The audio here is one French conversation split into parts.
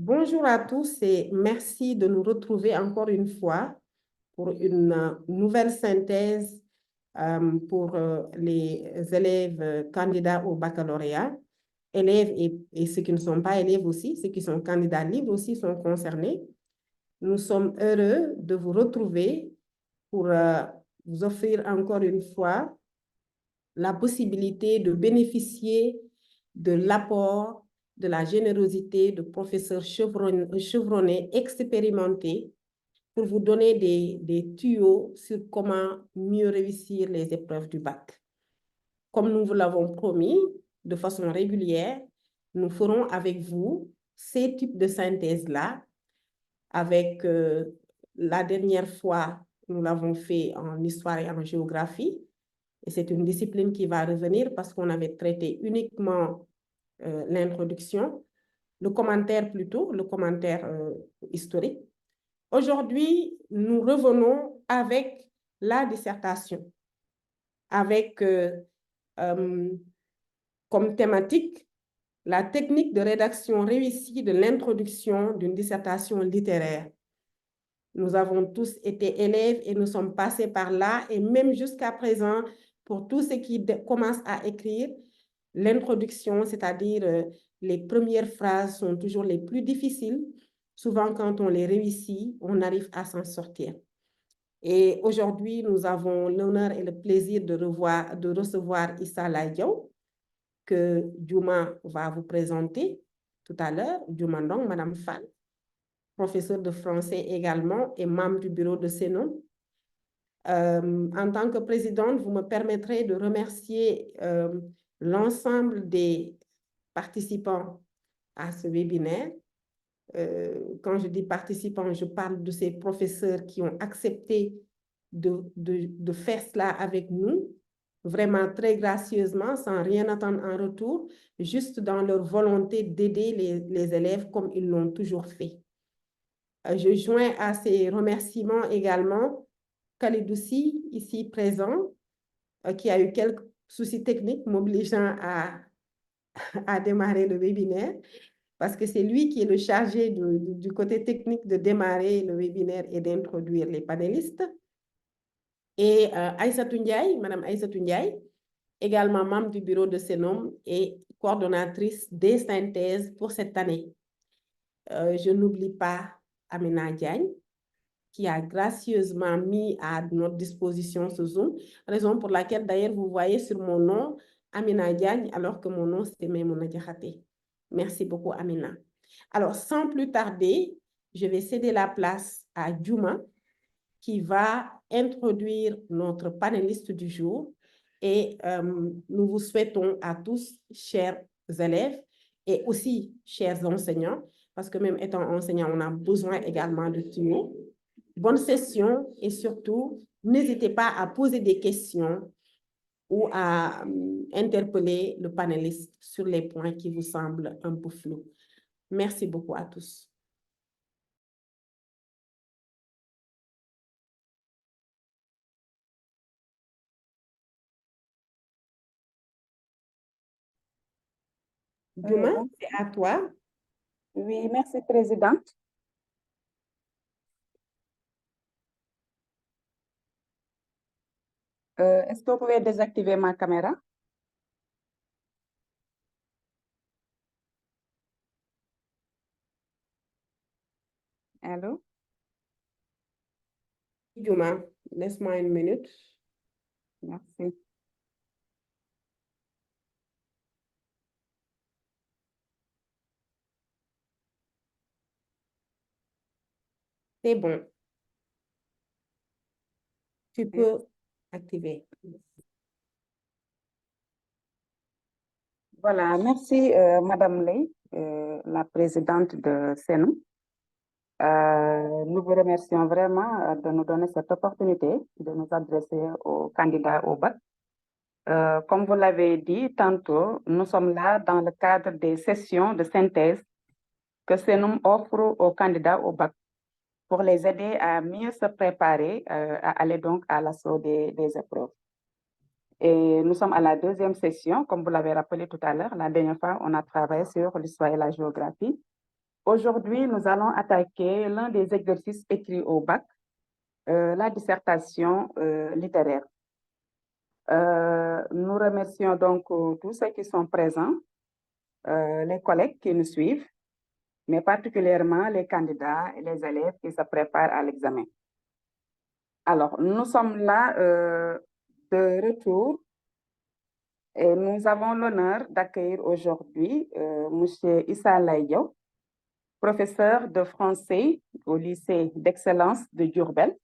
Bonjour à tous et merci de nous retrouver encore une fois pour une nouvelle synthèse pour les élèves candidats au baccalauréat. Élèves et ceux qui ne sont pas élèves aussi, ceux qui sont candidats libres aussi sont concernés. Nous sommes heureux de vous retrouver pour vous offrir encore une fois la possibilité de bénéficier de l'apport, de la générosité de professeurs chevronnés, expérimentés, pour vous donner des tuyaux sur comment mieux réussir les épreuves du bac. Comme nous vous l'avons promis, de façon régulière, nous ferons avec vous ces types de synthèses-là. Avec la dernière fois, nous l'avons fait en histoire et en géographie. Et c'est une discipline qui va revenir parce qu'on avait traité uniquement l'introduction, le commentaire plutôt, le commentaire historique. Aujourd'hui, nous revenons avec la dissertation, avec comme thématique la technique de rédaction réussie de l'introduction d'une dissertation littéraire. Nous avons tous été élèves et nous sommes passés par là, et même jusqu'à présent, pour tous ceux qui commencent à écrire, l'introduction, c'est-à-dire les premières phrases sont toujours les plus difficiles. Souvent, quand on les réussit, on arrive à s'en sortir. Et aujourd'hui, nous avons l'honneur et le plaisir de recevoir Issa Laïdiaw, que Djouma va vous présenter tout à l'heure. Djouma Ndong, Madame Fall, professeur de français également et membre du bureau de Sénon. En tant que présidente, vous me permettrez de remercier l'ensemble des participants à ce webinaire. Quand je dis participants, je parle de ces professeurs qui ont accepté de faire cela avec nous, vraiment très gracieusement, sans rien attendre en retour, juste dans leur volonté d'aider les élèves comme ils l'ont toujours fait. Je joins à ces remerciements également Kalidoussi, ici présent, qui a eu quelques soucis techniques m'obligeant à démarrer le webinaire, parce que c'est lui qui est le chargé du côté technique de démarrer le webinaire et d'introduire les panélistes. Et Aïssatou Ndiaye, Madame Aïssatou Ndiaye, également membre du bureau de Sénom et coordonnatrice des synthèses pour cette année. Je n'oublie pas Amina Diagne, qui a gracieusement mis à notre disposition ce Zoom, raison pour laquelle d'ailleurs vous voyez sur mon nom Amina Diagne, alors que mon nom c'est Maimouna Diakhaté. Merci beaucoup Amina. Alors sans plus tarder, je vais céder la place à Djouma, qui va introduire notre panéliste du jour. Et nous vous souhaitons à tous, chers élèves, et aussi chers enseignants, parce que même étant enseignant, on a besoin également de tuyaux. Bonne session et surtout, n'hésitez pas à poser des questions ou à interpeller le panéliste sur les points qui vous semblent un peu flous. Merci beaucoup à tous. Demain, c'est à toi. Oui, merci, Présidente. Est-ce que vous pouvez désactiver ma caméra? Allô? Djouma, laisse-moi une minute. Merci. C'est bon. Tu peux activer. Voilà, merci Madame Ley, la présidente de Sénou. Nous vous remercions vraiment de nous donner cette opportunité de nous adresser aux candidats au bac. Comme vous l'avez dit tantôt, nous sommes là dans le cadre des sessions de synthèse que Sénou offre aux candidats au bac pour les aider à mieux se préparer, à aller donc à l'assaut des épreuves. Et nous sommes à la deuxième session, comme vous l'avez rappelé tout à l'heure. La dernière fois, on a travaillé sur l'histoire et la géographie. Aujourd'hui, nous allons attaquer l'un des exercices écrits au bac, la dissertation littéraire. Nous remercions donc tous ceux qui sont présents, les collègues qui nous suivent, mais particulièrement les candidats et les élèves qui se préparent à l'examen. Alors, nous sommes là de retour et nous avons l'honneur d'accueillir aujourd'hui M. Issa Laye Diaw, professeur de français au lycée d'excellence de Diourbel.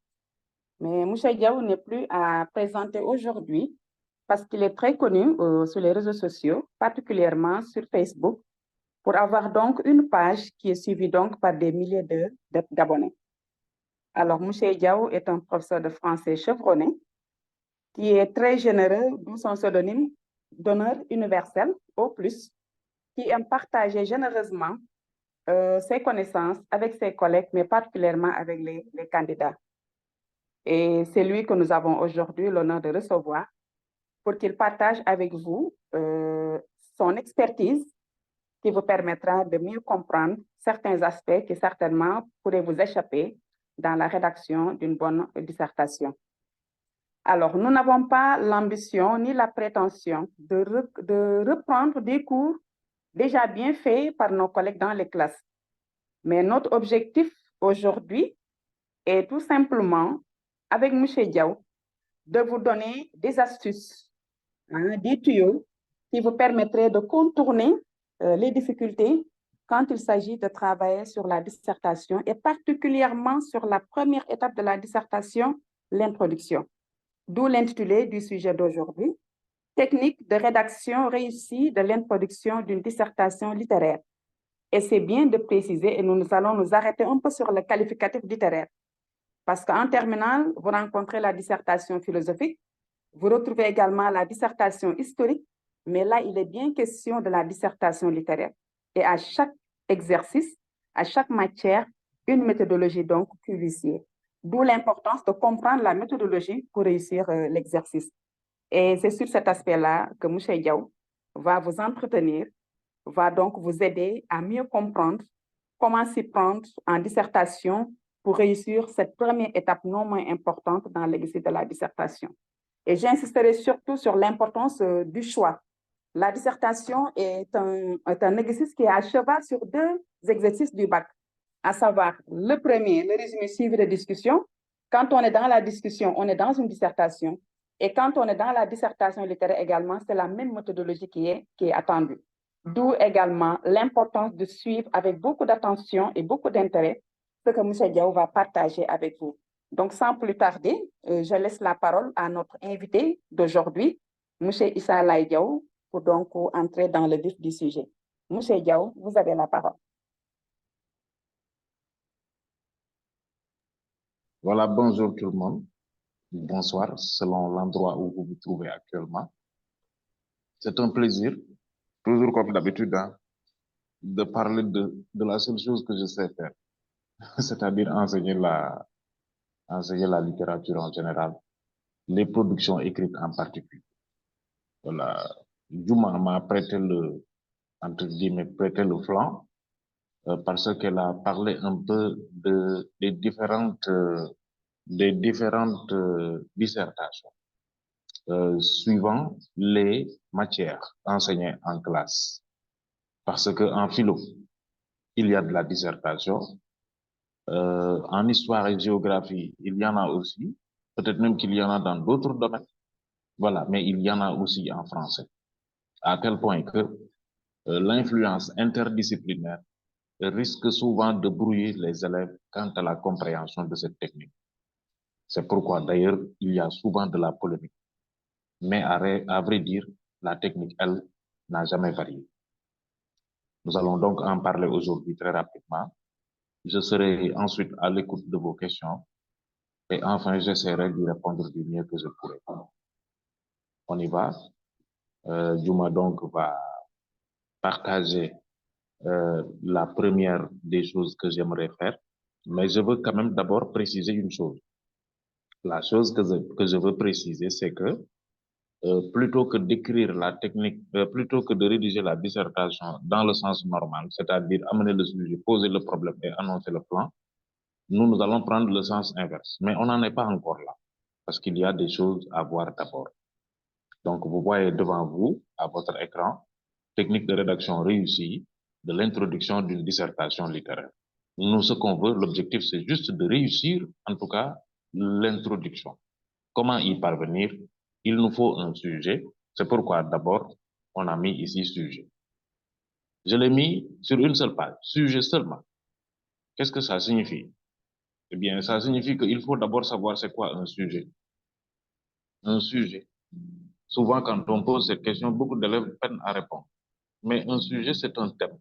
Mais M. Diaw n'est plus à présenter aujourd'hui parce qu'il est très connu sur les réseaux sociaux, particulièrement sur Facebook, pour avoir donc une page qui est suivie donc par des milliers d'abonnés. Alors, M. Diaw est un professeur de français chevronné qui est très généreux, d'où son pseudonyme d'honneur universel, au plus, qui aime partager généreusement ses connaissances avec ses collègues, mais particulièrement avec les candidats. Et c'est lui que nous avons aujourd'hui l'honneur de recevoir pour qu'il partage avec vous son expertise qui vous permettra de mieux comprendre certains aspects qui certainement pourraient vous échapper dans la rédaction d'une bonne dissertation. Alors, nous n'avons pas l'ambition ni la prétention de reprendre des cours déjà bien faits par nos collègues dans les classes. Mais notre objectif aujourd'hui est tout simplement, avec M. Diaw, de vous donner des astuces, des tuyaux qui vous permettraient de contourner les difficultés quand il s'agit de travailler sur la dissertation et particulièrement sur la première étape de la dissertation, l'introduction. D'où l'intitulé du sujet d'aujourd'hui, technique de rédaction réussie de l'introduction d'une dissertation littéraire. Et c'est bien de préciser, et nous allons nous arrêter un peu sur le qualificatif littéraire. Parce qu'en terminale, vous rencontrez la dissertation philosophique, vous retrouvez également la dissertation historique, mais là, il est bien question de la dissertation littéraire. Et à chaque exercice, à chaque matière, une méthodologie donc QVC. D'où l'importance de comprendre la méthodologie pour réussir l'exercice. Et c'est sur cet aspect-là que M. Diaw va vous entretenir, va donc vous aider à mieux comprendre comment s'y prendre en dissertation pour réussir cette première étape non moins importante dans l'exercice de la dissertation. Et j'insisterai surtout sur l'importance du choix. La dissertation est un exercice qui est à cheval sur deux exercices du bac, à savoir le premier, le résumé suivi de discussion. Quand on est dans la discussion, on est dans une dissertation. Et quand on est dans la dissertation littéraire également, c'est la même méthodologie qui est attendue. D'où également l'importance de suivre avec beaucoup d'attention et beaucoup d'intérêt ce que M. Diaw va partager avec vous. Donc, sans plus tarder, je laisse la parole à notre invité d'aujourd'hui, M. Issa Laye Diaw, pour donc entrer dans le vif du sujet. M. Diaw, vous avez la parole. Voilà, bonjour tout le monde. Bonsoir, selon l'endroit où vous vous trouvez actuellement. C'est un plaisir, toujours comme d'habitude, de parler de la seule chose que je sais faire, c'est-à-dire enseigner la littérature en général, les productions écrites en particulier. Voilà, Juma m'a prêté entre guillemets, prêté le flanc, parce qu'elle a parlé un peu des différentes dissertations, suivant les matières enseignées en classe. Parce que en philo, il y a de la dissertation. En histoire et géographie, il y en a aussi. Peut-être même qu'il y en a dans d'autres domaines. Voilà, mais il y en a aussi en français. À tel point que l'influence interdisciplinaire risque souvent de brouiller les élèves quant à la compréhension de cette technique. C'est pourquoi, d'ailleurs, il y a souvent de la polémique. Mais à vrai dire, la technique, elle, n'a jamais varié. Nous allons donc en parler aujourd'hui très rapidement. Je serai ensuite à l'écoute de vos questions et enfin, j'essaierai d'y répondre du mieux que je pourrai. On y va. Juma donc va partager la première des choses que j'aimerais faire, mais je veux quand même d'abord préciser une chose. La chose que je veux préciser, c'est que plutôt que d'écrire la technique, plutôt que de rédiger la dissertation dans le sens normal, c'est-à-dire amener le sujet, poser le problème et annoncer le plan, nous allons prendre le sens inverse. Mais on n'en est pas encore là, parce qu'il y a des choses à voir d'abord. Donc, vous voyez devant vous, à votre écran, technique de rédaction réussie de l'introduction d'une dissertation littéraire. Nous, ce qu'on veut, l'objectif, c'est juste de réussir, en tout cas, l'introduction. Comment y parvenir? Il nous faut un sujet. C'est pourquoi, d'abord, on a mis ici sujet. Je l'ai mis sur une seule page, sujet seulement. Qu'est-ce que ça signifie? Eh bien, ça signifie qu'il faut d'abord savoir c'est quoi un sujet. Un sujet. Souvent, quand on pose cette question, beaucoup d'élèves peinent à répondre. Mais un sujet, c'est un thème.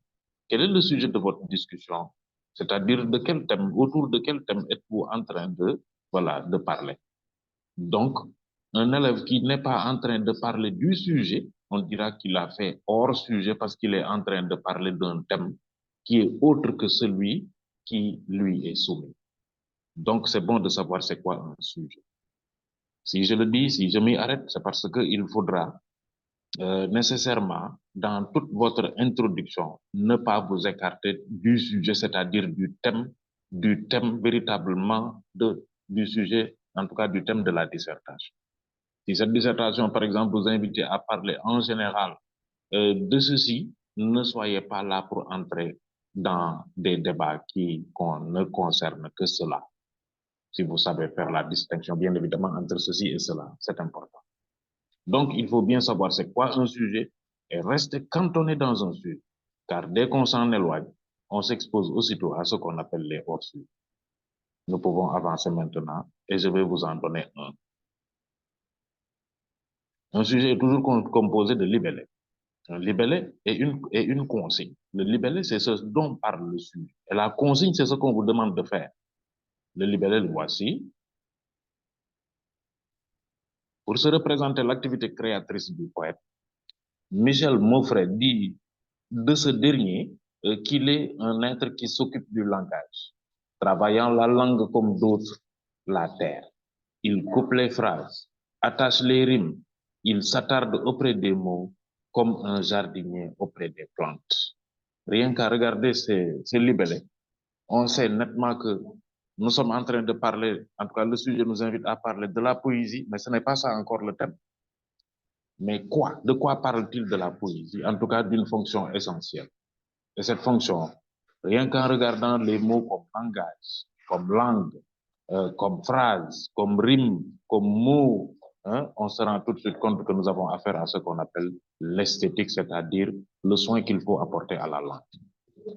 Quel est le sujet de votre discussion? C'est-à-dire de quel thème, autour de quel thème êtes-vous en train de, voilà, de parler? Donc, un élève qui n'est pas en train de parler du sujet, on dira qu'il a fait hors sujet parce qu'il est en train de parler d'un thème qui est autre que celui qui lui est soumis. Donc, c'est bon de savoir c'est quoi un sujet. Si je le dis, si je m'y arrête, c'est parce qu'il faudra nécessairement, dans toute votre introduction, ne pas vous écarter du sujet, c'est-à-dire du thème véritablement du sujet, en tout cas du thème de la dissertation. Si cette dissertation, par exemple, vous invite à parler en général de ceci, ne soyez pas là pour entrer dans des débats qui ne concernent que cela. Si vous savez faire la distinction, bien évidemment, entre ceci et cela, c'est important. Donc, il faut bien savoir c'est quoi un sujet et rester cantonné dans un sujet. Car dès qu'on s'en éloigne, on s'expose aussitôt à ce qu'on appelle les hors-sujets. Nous pouvons avancer maintenant et je vais vous en donner un. Un sujet est toujours composé de libellés. Un libellé est une consigne. Le libellé, c'est ce dont parle le sujet. Et la consigne, c'est ce qu'on vous demande de faire. Le libellé, le voici. Pour se représenter l'activité créatrice du poète, Michel Maufray dit de ce dernier qu'il est un être qui s'occupe du langage, travaillant la langue comme d'autres la terre. Il coupe les phrases, attache les rimes, il s'attarde auprès des mots comme un jardinier auprès des plantes. Rien qu'à regarder ces libellés, on sait nettement que nous sommes en train de parler, en tout cas le sujet nous invite à parler de la poésie, mais ce n'est pas ça encore le thème. Mais quoi? De quoi parle-t-il de la poésie? En tout cas, d'une fonction essentielle. Et cette fonction, rien qu'en regardant les mots comme langage, comme langue, comme phrase, comme rime, comme mot, hein, on se rend tout de suite compte que nous avons affaire à ce qu'on appelle l'esthétique, c'est-à-dire le soin qu'il faut apporter à la langue.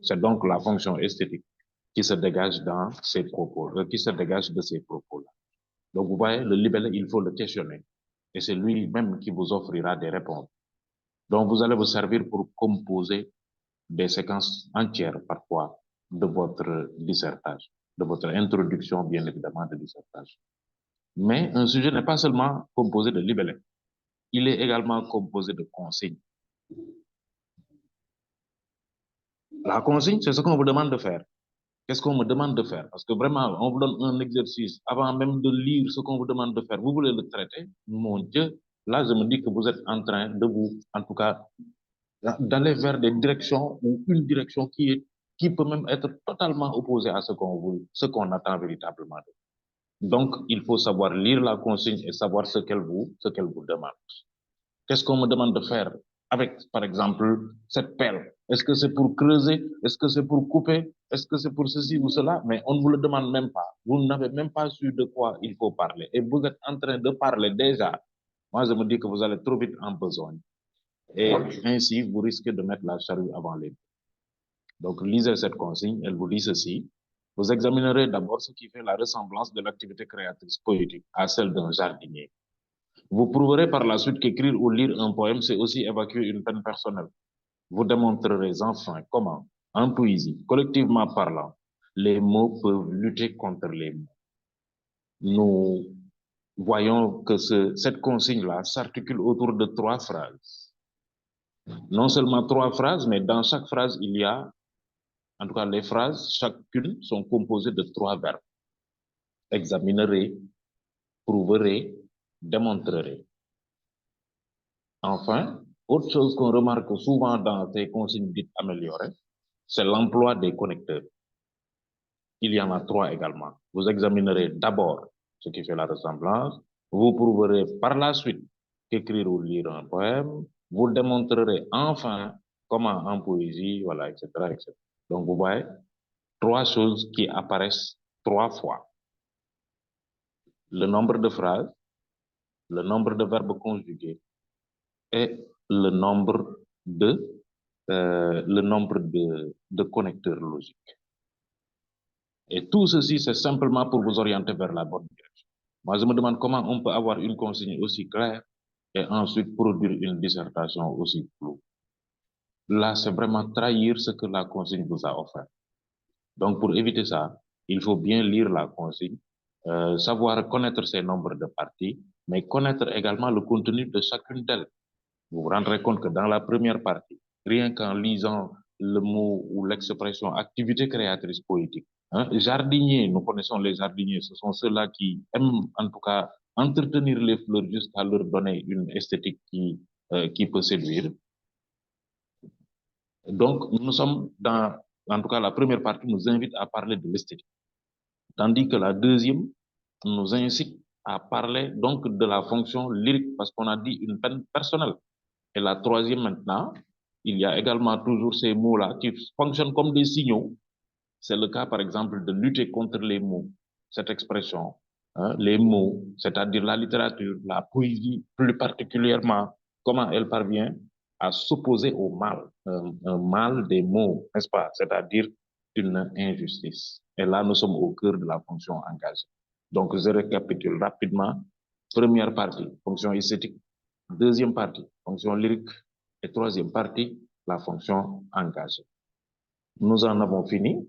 C'est donc la fonction esthétique qui se dégage dans ces propos, qui se dégage de ces propos-là. Donc, vous voyez, le libellé, il faut le questionner. Et c'est lui-même qui vous offrira des réponses. Donc, vous allez vous servir pour composer des séquences entières, parfois, de votre dissertation, de votre introduction, bien évidemment, de dissertation. Mais un sujet n'est pas seulement composé de libellés. Il est également composé de consignes. La consigne, c'est ce qu'on vous demande de faire. Qu'est-ce qu'on me demande de faire? Parce que vraiment, on vous donne un exercice avant même de lire ce qu'on vous demande de faire. Vous voulez le traiter? Mon Dieu, là, je me dis que vous êtes en train de vous, en tout cas, d'aller vers des directions ou une direction qui peut même être totalement opposée à ce qu'on attend véritablement. Donc, il faut savoir lire la consigne et savoir ce qu'elle vous demande. Qu'est-ce qu'on me demande de faire avec, par exemple, cette pelle? Est-ce que c'est pour creuser? Est-ce que c'est pour couper? Est-ce que c'est pour ceci ou cela? Mais on ne vous le demande même pas. Vous n'avez même pas su de quoi il faut parler. Et vous êtes en train de parler déjà. Moi, je me dis que vous allez trop vite en besogne. Et ainsi, vous risquez de mettre la charrue avant les bœufs. Donc, lisez cette consigne. Elle vous dit ceci. Vous examinerez d'abord ce qui fait la ressemblance de l'activité créatrice poétique à celle d'un jardinier. Vous prouverez par la suite qu'écrire ou lire un poème, c'est aussi évacuer une peine personnelle. Vous démontrerez enfin comment, en poésie, collectivement parlant, les mots peuvent lutter contre les mots. Nous voyons que cette consigne-là s'articule autour de 3 phrases. Non seulement 3 phrases, mais dans chaque phrase, il y a, en tout cas les phrases, chacune sont composées de 3 verbes. Examinerez, prouverez, démontrerez. Enfin, autre chose qu'on remarque souvent dans ces consignes dites améliorées, c'est l'emploi des connecteurs. Il y en a 3 également. Vous examinerez d'abord ce qui fait la ressemblance. Vous prouverez par la suite qu'écrire ou lire un poème. Vous démontrerez enfin comment en poésie, voilà, etc., etc. Donc, vous voyez, 3 choses qui apparaissent 3 fois. Le nombre de phrases, le nombre de verbes conjugués et le nombre de connecteurs logiques. Et tout ceci, c'est simplement pour vous orienter vers la bonne direction. Moi, je me demande comment on peut avoir une consigne aussi claire et ensuite produire une dissertation aussi floue. Là, c'est vraiment trahir ce que la consigne vous a offert. Donc, pour éviter ça, il faut bien lire la consigne, savoir connaître ses nombres de parties, mais connaître également le contenu de chacune d'elles. Vous vous rendrez compte que dans la première partie, rien qu'en lisant le mot ou l'expression activité créatrice poétique, hein, jardinier, nous connaissons les jardiniers, ce sont ceux-là qui aiment en tout cas entretenir les fleurs jusqu'à leur donner une esthétique qui peut séduire. Donc, nous sommes dans, en tout cas, la première partie nous invite à parler de l'esthétique, tandis que la deuxième nous incite à parler donc de la fonction lyrique, parce qu'on a dit une peine personnelle. Et la troisième maintenant, il y a également toujours ces mots-là qui fonctionnent comme des signaux. C'est le cas, par exemple, de lutter contre les mots, cette expression, hein, les mots, c'est-à-dire la littérature, la poésie, plus particulièrement, comment elle parvient à s'opposer au mal, un mal des mots, n'est-ce pas? C'est-à-dire une injustice. Et là, nous sommes au cœur de la fonction engagée. Donc, je récapitule rapidement. Première partie, fonction esthétique. Deuxième partie, fonction lyrique. Et troisième partie, la fonction engagée. Nous en avons fini.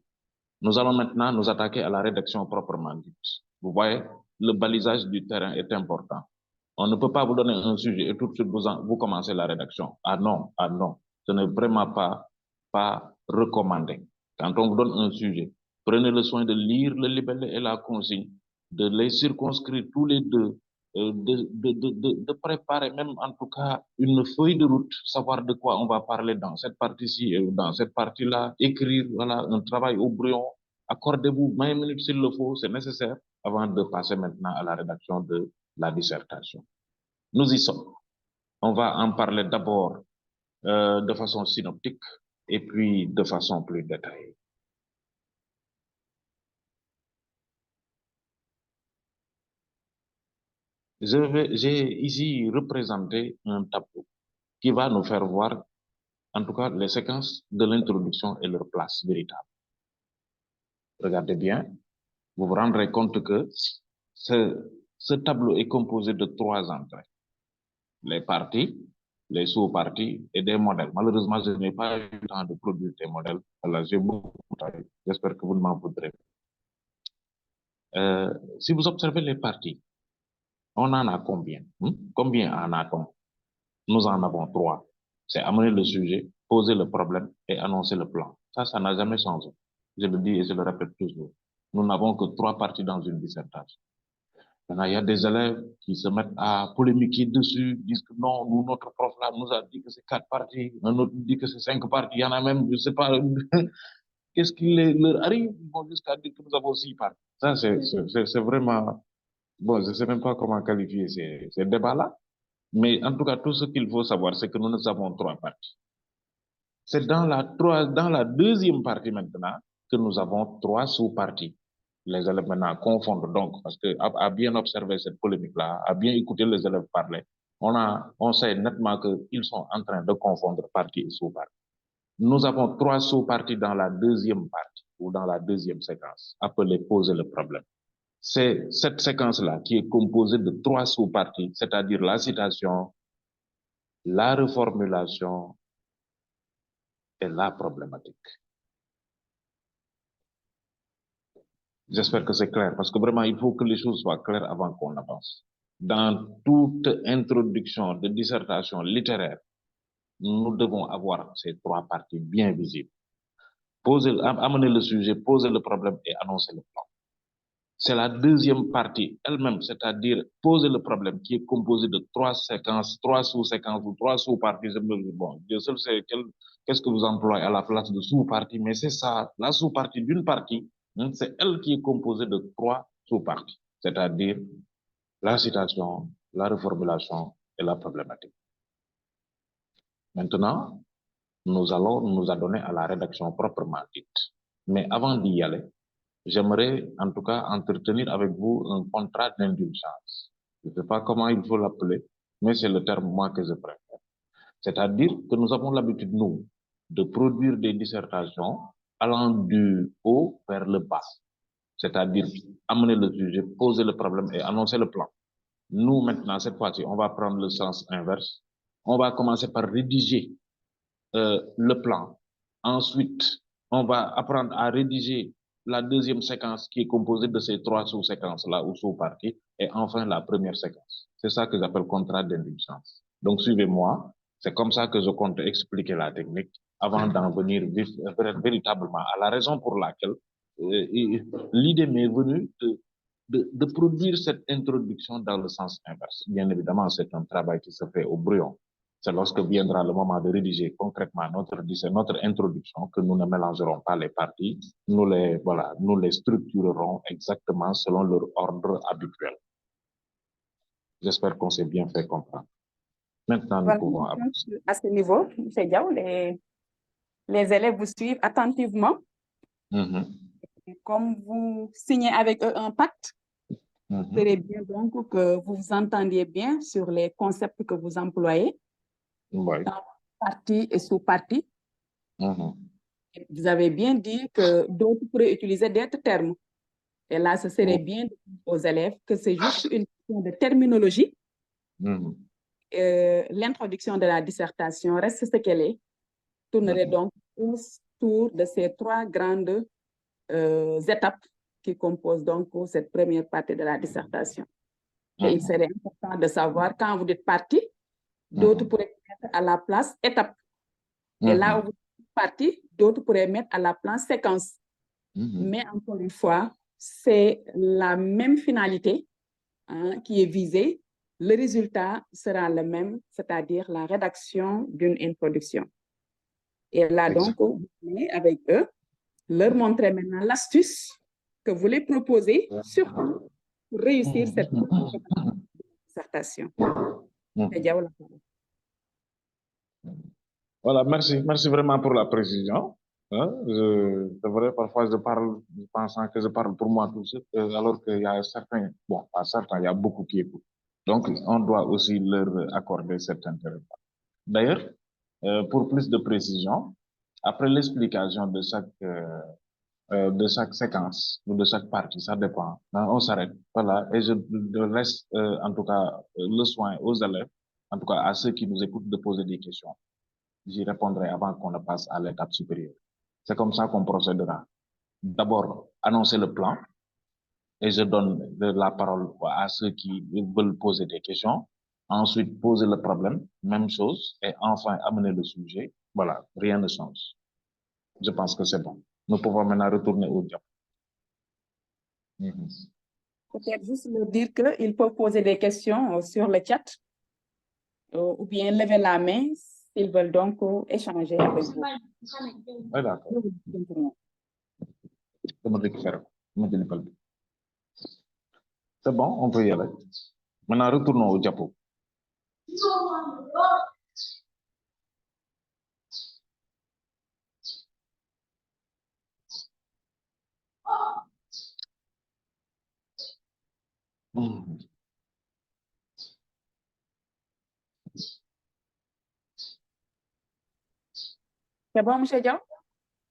Nous allons maintenant nous attaquer à la rédaction proprement dite. Vous voyez, le balisage du terrain est important. On ne peut pas vous donner un sujet et tout de suite vous commencez la rédaction. Ah non, ce n'est vraiment pas recommandé. Quand on vous donne un sujet, prenez le soin de lire le libellé et la consigne, de les circonscrire tous les deux, de préparer même en tout cas une feuille de route, savoir de quoi on va parler dans cette partie-ci et dans cette partie-là, écrire voilà, un travail au brouillon. Accordez-vous 20 minutes s'il le faut, c'est nécessaire, avant de passer maintenant à la rédaction de la dissertation. Nous y sommes. On va en parler d'abord de façon synoptique et puis de façon plus détaillée. J'ai ici représenté un tableau qui va nous faire voir, en tout cas, les séquences de l'introduction et leur place véritable. Regardez bien, vous vous rendrez compte que ce tableau est composé de 3 entrées. Les parties, les sous-parties et des modèles. Malheureusement, je n'ai pas eu le temps de produire des modèles. Alors, j'ai beaucoup travaillé. J'espère que vous ne m'en voudrez pas. Si vous observez les parties, on en a combien? Combien en a-t-on? Nous en avons 3. C'est amener le sujet, poser le problème et annoncer le plan. Ça n'a jamais changé. Je le dis et je le répète toujours. Nous n'avons que 3 parties dans une dissertation. Maintenant, il y a des élèves qui se mettent à polémiquer dessus, disent que non, nous, notre prof là nous a dit que c'est 4 parties, un autre dit que c'est 5 parties, il y en a même, je sais pas, qu'est-ce qui leur arrive, ils vont jusqu'à dire que nous avons 6 parties. Ça, c'est vraiment, bon, je sais même pas comment qualifier ces débats-là, mais en tout cas, tout ce qu'il faut savoir, c'est que nous avons 3 parties. C'est dans la deuxième partie maintenant que nous avons 3 sous-parties. Les élèves maintenant confondent donc, parce que à bien observer cette polémique-là, à bien écouter les élèves parler, on sait nettement qu'ils sont en train de confondre partie et sous-partie. Nous avons 3 sous-parties dans la deuxième partie ou dans la deuxième séquence, appelée poser le problème. C'est cette séquence-là qui est composée de 3 sous-parties, c'est-à-dire la citation, la reformulation et la problématique. J'espère que c'est clair, parce que vraiment, il faut que les choses soient claires avant qu'on avance. Dans toute introduction de dissertation littéraire, nous devons avoir ces 3 parties bien visibles. Amener le sujet, poser le problème et annoncer le plan. c'est la deuxième partie elle-même, c'est-à-dire poser le problème qui est composé de 3 séquences, 3 sous-séquences ou 3 sous-parties. Bon, Dieu seul sait qu'est-ce que vous employez à la place de sous-partie, mais c'est ça, la sous-partie d'une partie, hein, c'est elle qui est composée de 3 sous-parties, c'est-à-dire la citation, la reformulation et la problématique. Maintenant, nous allons nous adonner à la rédaction proprement dite. Mais avant d'y aller, j'aimerais en tout cas entretenir avec vous un contrat d'indulgence. Je ne sais pas comment il faut l'appeler, mais c'est le terme moi que je préfère. C'est-à-dire que nous avons l'habitude, nous, de produire des dissertations allant du haut vers le bas. C'est-à-dire amener le sujet, poser le problème et annoncer le plan. Nous, maintenant, cette fois-ci, on va prendre le sens inverse. On va commencer par rédiger le plan. Ensuite, on va apprendre à rédiger la deuxième séquence qui est composée de ces 3 sous-séquences-là ou sous-parties. Et enfin, la première séquence. C'est ça que j'appelle contrat d'indulgence. Donc, suivez-moi. C'est comme ça que je compte expliquer la technique avant d'en venir véritablement à la raison pour laquelle l'idée m'est venue de produire cette introduction dans le sens inverse. Bien évidemment, c'est un travail qui se fait au brouillon. C'est lorsque viendra le moment de rédiger concrètement notre introduction que nous ne mélangerons pas les parties, nous les structurerons exactement selon leur ordre habituel. J'espère qu'on s'est bien fait comprendre. Maintenant, nous pouvons avancer. À ce niveau, M. Diaw, les élèves vous suivent attentivement. Comme vous signez avec eux un pacte, il serait bien donc que vous vous entendiez bien sur les concepts que vous employez. Oui. Dans partie et sous-partie. Vous avez bien dit que d'autres pourraient utiliser d'autres termes. Et là, ce serait bien de dire aux élèves que c'est juste une question de terminologie. L'introduction de la dissertation reste ce qu'elle est. Tournerait donc autour de ces 3 grandes étapes qui composent donc cette première partie de la dissertation. Et il serait important de savoir, quand vous dites partie, d'autres pourraient mettre à la place étape. Et là où vous dites partie, d'autres pourraient mettre à la place séquence. Mais encore une fois, c'est la même finalité qui est visée. Le résultat sera le même, c'est-à-dire la rédaction d'une introduction. Et là, donc, vous venez avec eux, leur montrer maintenant l'astuce que vous les proposez, surtout pour réussir cette dissertation. Voilà, merci vraiment pour la précision. C'est vrai, parfois je parle pensant que je parle pour moi tout seul, alors qu'il y a certains, bon, pas certains, il y a beaucoup qui écoutent. Donc, on doit aussi leur accorder cet intérêt. D'ailleurs, pour plus de précision, après l'explication de chaque séquence ou de chaque partie, ça dépend. On s'arrête, voilà, et je laisse en tout cas le soin aux élèves, en tout cas à ceux qui nous écoutent, de poser des questions. J'y répondrai avant qu'on ne passe à l'étape supérieure. C'est comme ça qu'on procédera. D'abord, annoncer le plan et je donne la parole à ceux qui veulent poser des questions. Ensuite, poser le problème, même chose. Et enfin, amener le sujet. Voilà, rien ne change. Je pense que c'est bon. Nous pouvons maintenant retourner au diapo. Peut-être juste leur dire qu'ils peuvent poser des questions sur le chat ou bien lever la main s'ils veulent donc échanger avec vous. Oui, d'accord. C'est bon, on peut y aller. Maintenant, retournons au diapo. C'est bon, M. Diaw?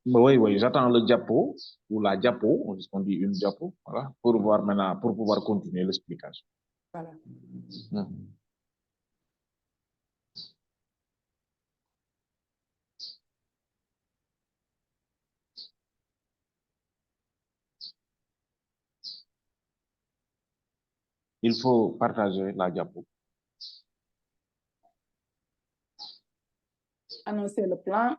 Oui, j'attends le diapo ou la diapo, on dit une diapo, voilà, pour voir maintenant, pour pouvoir continuer l'explication. Voilà. Il faut partager la diapo. Annoncer le plan.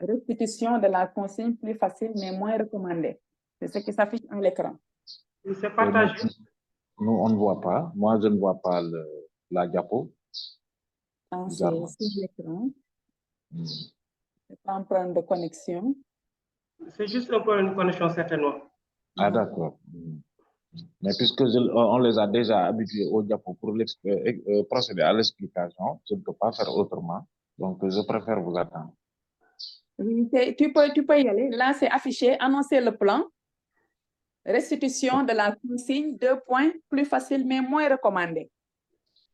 Répétition de la consigne plus facile mais moins recommandée. C'est ce qui s'affiche à l'écran. C'est partagé. Nous, on ne voit pas. Moi, je ne vois pas la diapo. Ah, c'est Bizarrement. sur l'écran. Hmm. C'est pas un problème de connexion. C'est juste un problème de connexion, certainement. Ah, d'accord. Mais puisque on les a déjà habitués au diapo pour procéder à l'explication, je ne peux pas faire autrement. Donc, je préfère vous attendre. Oui, tu peux y aller. Là, c'est affiché, annoncer le plan. Restitution de la consigne, 2 points, plus facile, mais moins recommandé.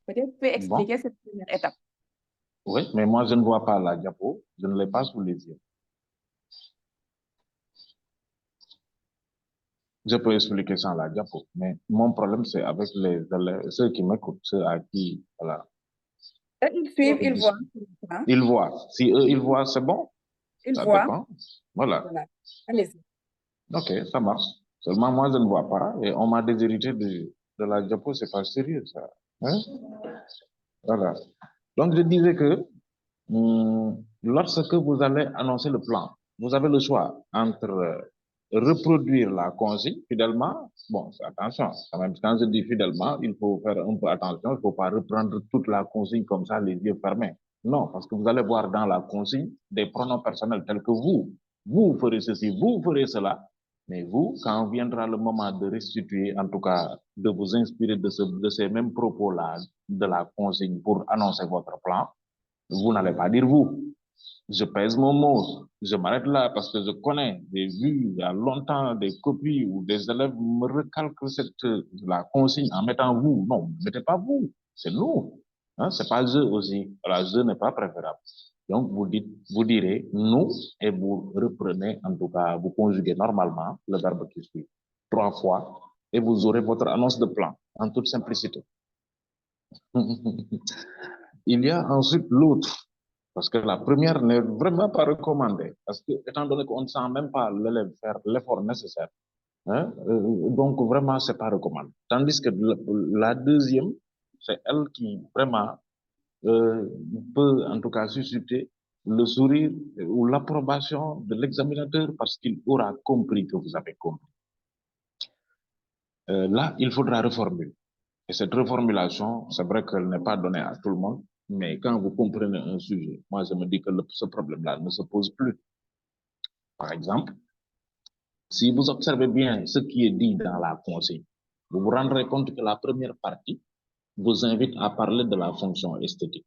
Peut-être tu peux expliquer cette première étape. Oui, mais moi, je ne vois pas la diapo. Je ne l'ai pas sous les yeux. Je peux expliquer sans la diapo, mais mon problème, c'est avec ceux qui m'écoutent, ceux à qui, voilà. Ils suivent, ils voient. Ils voient. Si eux, ils voient, c'est bon. Ils Ça voient. dépend. Voilà. Voilà. Allez-y. Ok, ça marche. Seulement, moi, je ne vois pas. Et on m'a déshérité de la diapo, c'est pas sérieux, ça. Hein? Voilà. Donc, je disais que lorsque vous allez annoncer le plan, vous avez le choix entre reproduire la consigne fidèlement. Bon, attention, quand même, quand je dis fidèlement, il faut faire un peu attention. Il ne faut pas reprendre toute la consigne comme ça, les yeux fermés. Non, parce que vous allez voir dans la consigne des pronoms personnels tels que vous. Vous ferez ceci, vous ferez cela. Mais vous, quand viendra le moment de restituer, en tout cas, de vous inspirer de ces mêmes propos-là, de la consigne pour annoncer votre plan, vous n'allez pas dire vous. Je pèse mon mot. Je m'arrête là parce que je connais des vues il y a longtemps, des copies où des élèves me recalquent la consigne en mettant vous. Non, ne mettez pas vous. C'est nous. Hein, c'est pas je aussi. Voilà, je n'est pas préférable. Donc, vous direz nous et vous reprenez, en tout cas, vous conjuguez normalement le verbe qui suit 3 fois et vous aurez votre annonce de plan en toute simplicité. Il y a ensuite l'autre. Parce que la première n'est vraiment pas recommandée. Parce que, étant donné qu'on ne sent même pas l'élève faire l'effort nécessaire, hein, donc vraiment, c'est pas recommandé. Tandis que la deuxième, c'est elle qui vraiment peut, en tout cas, susciter le sourire ou l'approbation de l'examinateur parce qu'il aura compris que vous avez compris. Là, il faudra reformuler. Et cette reformulation, c'est vrai qu'elle n'est pas donnée à tout le monde, mais quand vous comprenez un sujet, moi, je me dis que ce problème-là ne se pose plus. Par exemple, si vous observez bien ce qui est dit dans la consigne, vous vous rendrez compte que la première partie vous invite à parler de la fonction esthétique.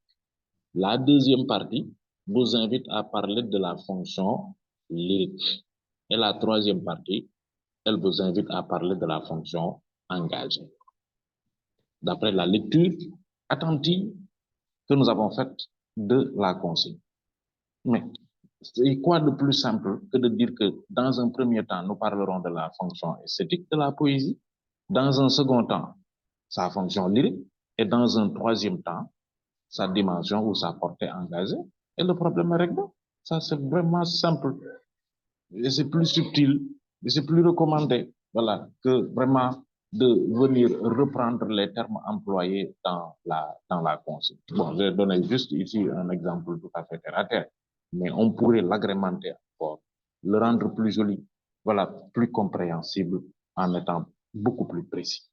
La deuxième partie vous invite à parler de la fonction lyrique. Et la troisième partie, elle vous invite à parler de la fonction engagée. D'après la lecture attentive que nous avons faite de la consigne. Mais c'est quoi de plus simple que de dire que dans un premier temps, nous parlerons de la fonction esthétique de la poésie, dans un second temps, sa fonction lyrique, et dans un troisième temps, sa dimension ou sa portée engagée, et le problème est réglé. Ça, c'est vraiment simple. Et c'est plus subtil, et c'est plus recommandé, voilà, que vraiment de venir reprendre les termes employés dans la consigne. Bon, j'ai donné juste ici un exemple tout à fait terre à terre, mais on pourrait l'agrémenter encore, le rendre plus joli, voilà, plus compréhensible en étant beaucoup plus précis.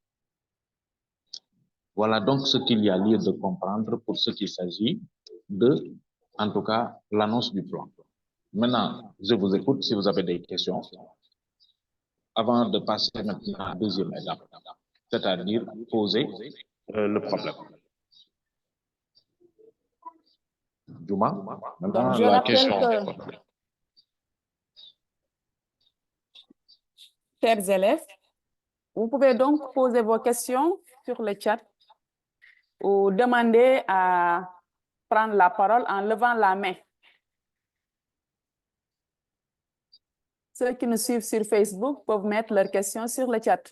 Voilà donc ce qu'il y a lieu de comprendre pour ce qu'il s'agit de, en tout cas, l'annonce du plan. Maintenant, je vous écoute si vous avez des questions avant de passer maintenant à la deuxième étape, c'est-à-dire poser le problème. Douma, maintenant Donc, je la rappelle question. que, chers élèves, vous pouvez donc poser vos questions sur le chat ou demander à prendre la parole en levant la main. Ceux qui nous suivent sur Facebook peuvent mettre leurs questions sur le chat.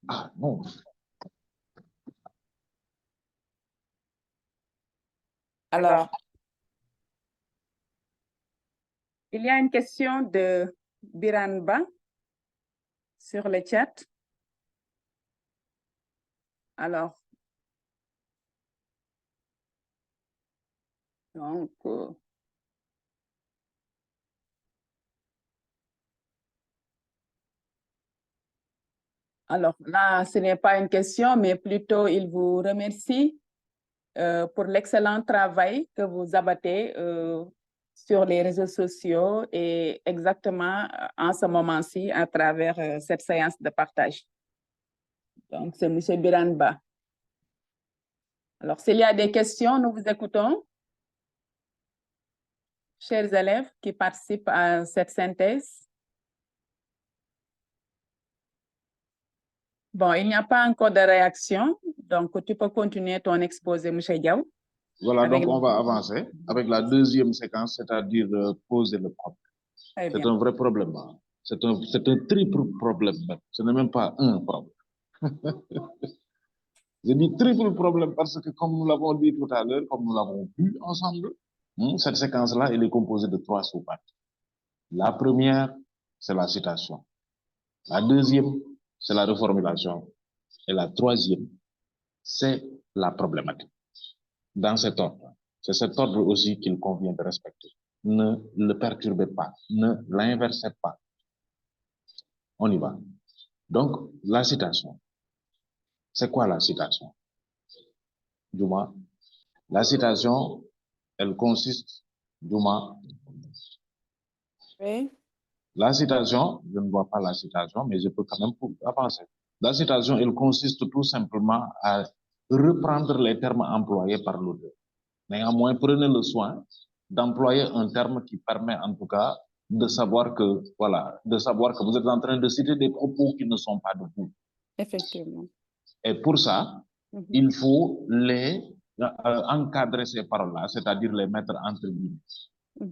Ah non. Alors, il y a une question de Biranba sur le chat. Alors, donc, alors là, ce n'est pas une question, mais plutôt il vous remercie pour l'excellent travail que vous abattez sur les réseaux sociaux et exactement en ce moment-ci à travers cette séance de partage. Donc, c'est M. Biranba. Alors, s'il y a des questions, nous vous écoutons. Chers élèves qui participent à cette synthèse. Bon, il n'y a pas encore de réaction, donc tu peux continuer ton exposé, M. Diaw. Voilà, donc on va avancer avec la deuxième séquence, c'est-à-dire poser le problème. C'est un vrai problème. C'est un triple problème. Ce n'est même pas un problème. Je dis triple problème parce que, comme nous l'avons dit tout à l'heure, comme nous l'avons vu ensemble, cette séquence-là, elle est composée de 3 sous-parties. La première, c'est la citation. La deuxième, c'est la reformulation. Et la troisième, c'est la problématique. Dans cet ordre. C'est cet ordre aussi qu'il convient de respecter. Ne le perturbez pas, ne l'inversez pas. On y va. Donc, la citation. C'est quoi la citation? Douma. La citation, elle consiste, Douma. Oui. La citation, je ne vois pas la citation, mais je peux quand même avancer. La citation, elle consiste tout simplement à reprendre les termes employés par l'auteur. Néanmoins, prenez le soin d'employer un terme qui permet en tout cas de savoir que, voilà, de savoir que vous êtes en train de citer des propos qui ne sont pas de vous. Effectivement. Et pour ça, il faut les encadrer ces paroles-là, c'est-à-dire les mettre entre guillemets.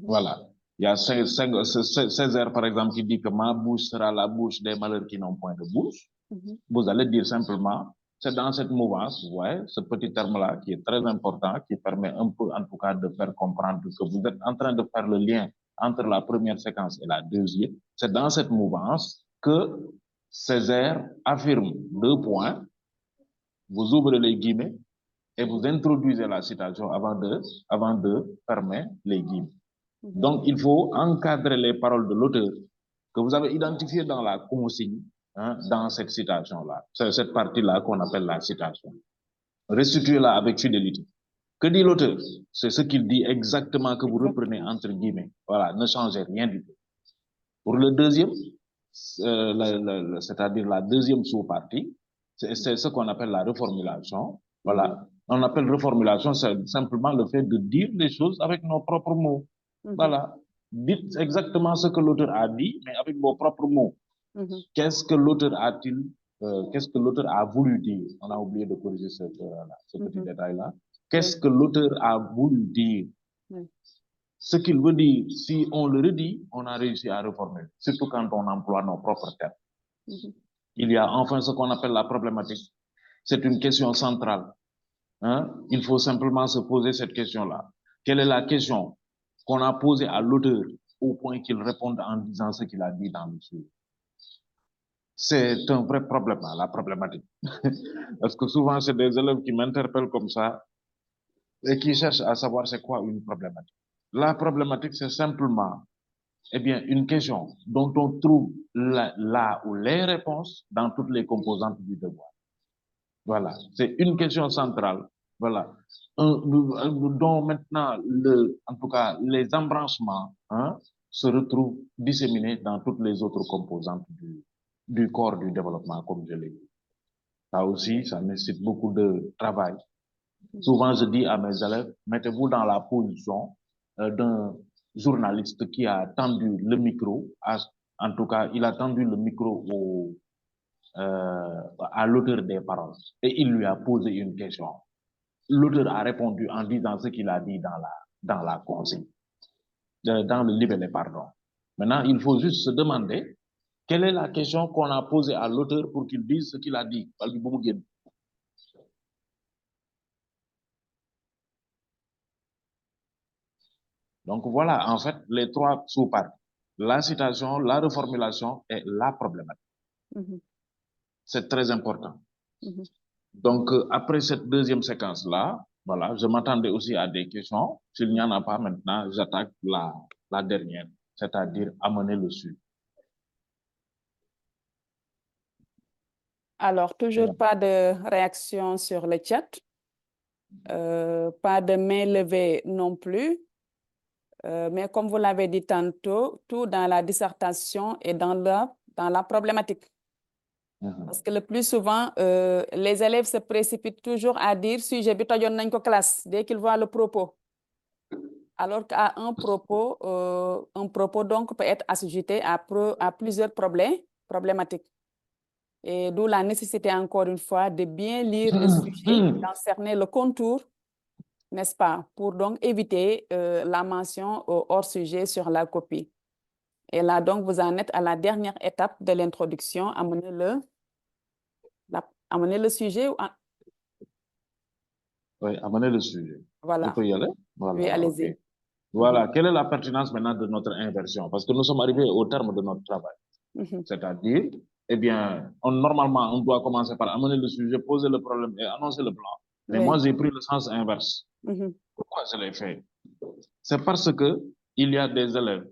Voilà. Il y a Césaire, par exemple, qui dit que ma bouche sera la bouche des malheurs qui n'ont point de bouche. Vous allez dire simplement, c'est dans cette mouvance, vous voyez, ce petit terme-là qui est très important, qui permet un peu, en tout cas, de faire comprendre que vous êtes en train de faire le lien entre la première séquence et la deuxième. C'est dans cette mouvance que Césaire affirme 2 points, vous ouvrez les guillemets et vous introduisez la citation avant de fermer les guillemets. Donc, il faut encadrer les paroles de l'auteur que vous avez identifiées dans la consigne, dans cette citation-là. C'est cette partie-là qu'on appelle la citation. Restituez-la avec fidélité. Que dit l'auteur? C'est ce qu'il dit exactement que vous reprenez entre guillemets. Voilà, ne changez rien du tout. Pour le deuxième, c'est-à-dire la deuxième sous-partie, c'est ce qu'on appelle la reformulation. Voilà. On appelle reformulation, c'est simplement le fait de dire les choses avec nos propres mots. Voilà. Dites exactement ce que l'auteur a dit, mais avec vos propres mots. Qu'est-ce que l'auteur qu'est-ce que l'auteur a voulu dire? On a oublié de corriger ce petit détail-là. Qu'est-ce que l'auteur a voulu dire? Ce qu'il veut dire, si on le redit, on a réussi à reformuler, surtout quand on emploie nos propres termes. Il y a enfin ce qu'on appelle la problématique. C'est une question centrale. Il faut simplement se poser cette question-là. Quelle est la question qu'on a posée à l'auteur au point qu'il réponde en disant ce qu'il a dit dans le sujet? C'est un vrai problème, la problématique. Parce que souvent, c'est des élèves qui m'interpellent comme ça et qui cherchent à savoir c'est quoi une problématique. La problématique, c'est simplement une question dont on trouve là ou les réponses dans toutes les composantes du devoir. Voilà, c'est une question centrale. Voilà, dont maintenant, en tout cas, les embranchements se retrouvent disséminés dans toutes les autres composantes du corps du développement, comme je l'ai dit. Ça aussi, ça nécessite beaucoup de travail. Souvent, je dis à mes élèves, mettez-vous dans la position d'un journaliste qui a tendu le micro, en tout cas, il a tendu le micro à l'auteur des paroles et il lui a posé une question. L'auteur a répondu en disant ce qu'il a dit dans la consigne, dans le libellé, pardon. Maintenant, il faut juste se demander quelle est la question qu'on a posée à l'auteur pour qu'il dise ce qu'il a dit. Donc voilà, en fait, les 3 sous-parties. La citation, la reformulation et la problématique. C'est très important. Donc, après cette deuxième séquence-là, voilà, je m'attendais aussi à des questions. S'il n'y en a pas maintenant, j'attaque la dernière, c'est-à-dire amener le sujet. Alors, toujours pas de réaction sur le chat, pas de main levée non plus. Mais comme vous l'avez dit tantôt, tout dans la dissertation et dans la problématique. Parce que le plus souvent, les élèves se précipitent toujours à dire sujet bi tojoon nañ ko classe dès qu'ils voient le propos. Alors qu'à un propos donc peut être assujetti à plusieurs problématiques. Et d'où la nécessité, encore une fois, de bien lire le sujet, d'en cerner le contour, n'est-ce pas, pour donc éviter la mention hors sujet sur la copie. Et là, donc, vous en êtes à la dernière étape de l'introduction, amener le sujet. Oui, amener le sujet. Voilà. Je peux y aller? Voilà, Oui, allez-y. okay. Voilà, quelle est la pertinence maintenant de notre inversion? Parce que nous sommes arrivés au terme de notre travail. C'est-à-dire, eh bien, normalement, on doit commencer par amener le sujet, poser le problème et annoncer le plan. Mais Oui. moi, j'ai pris le sens inverse. Pourquoi je l'ai fait? C'est parce que il y a des élèves,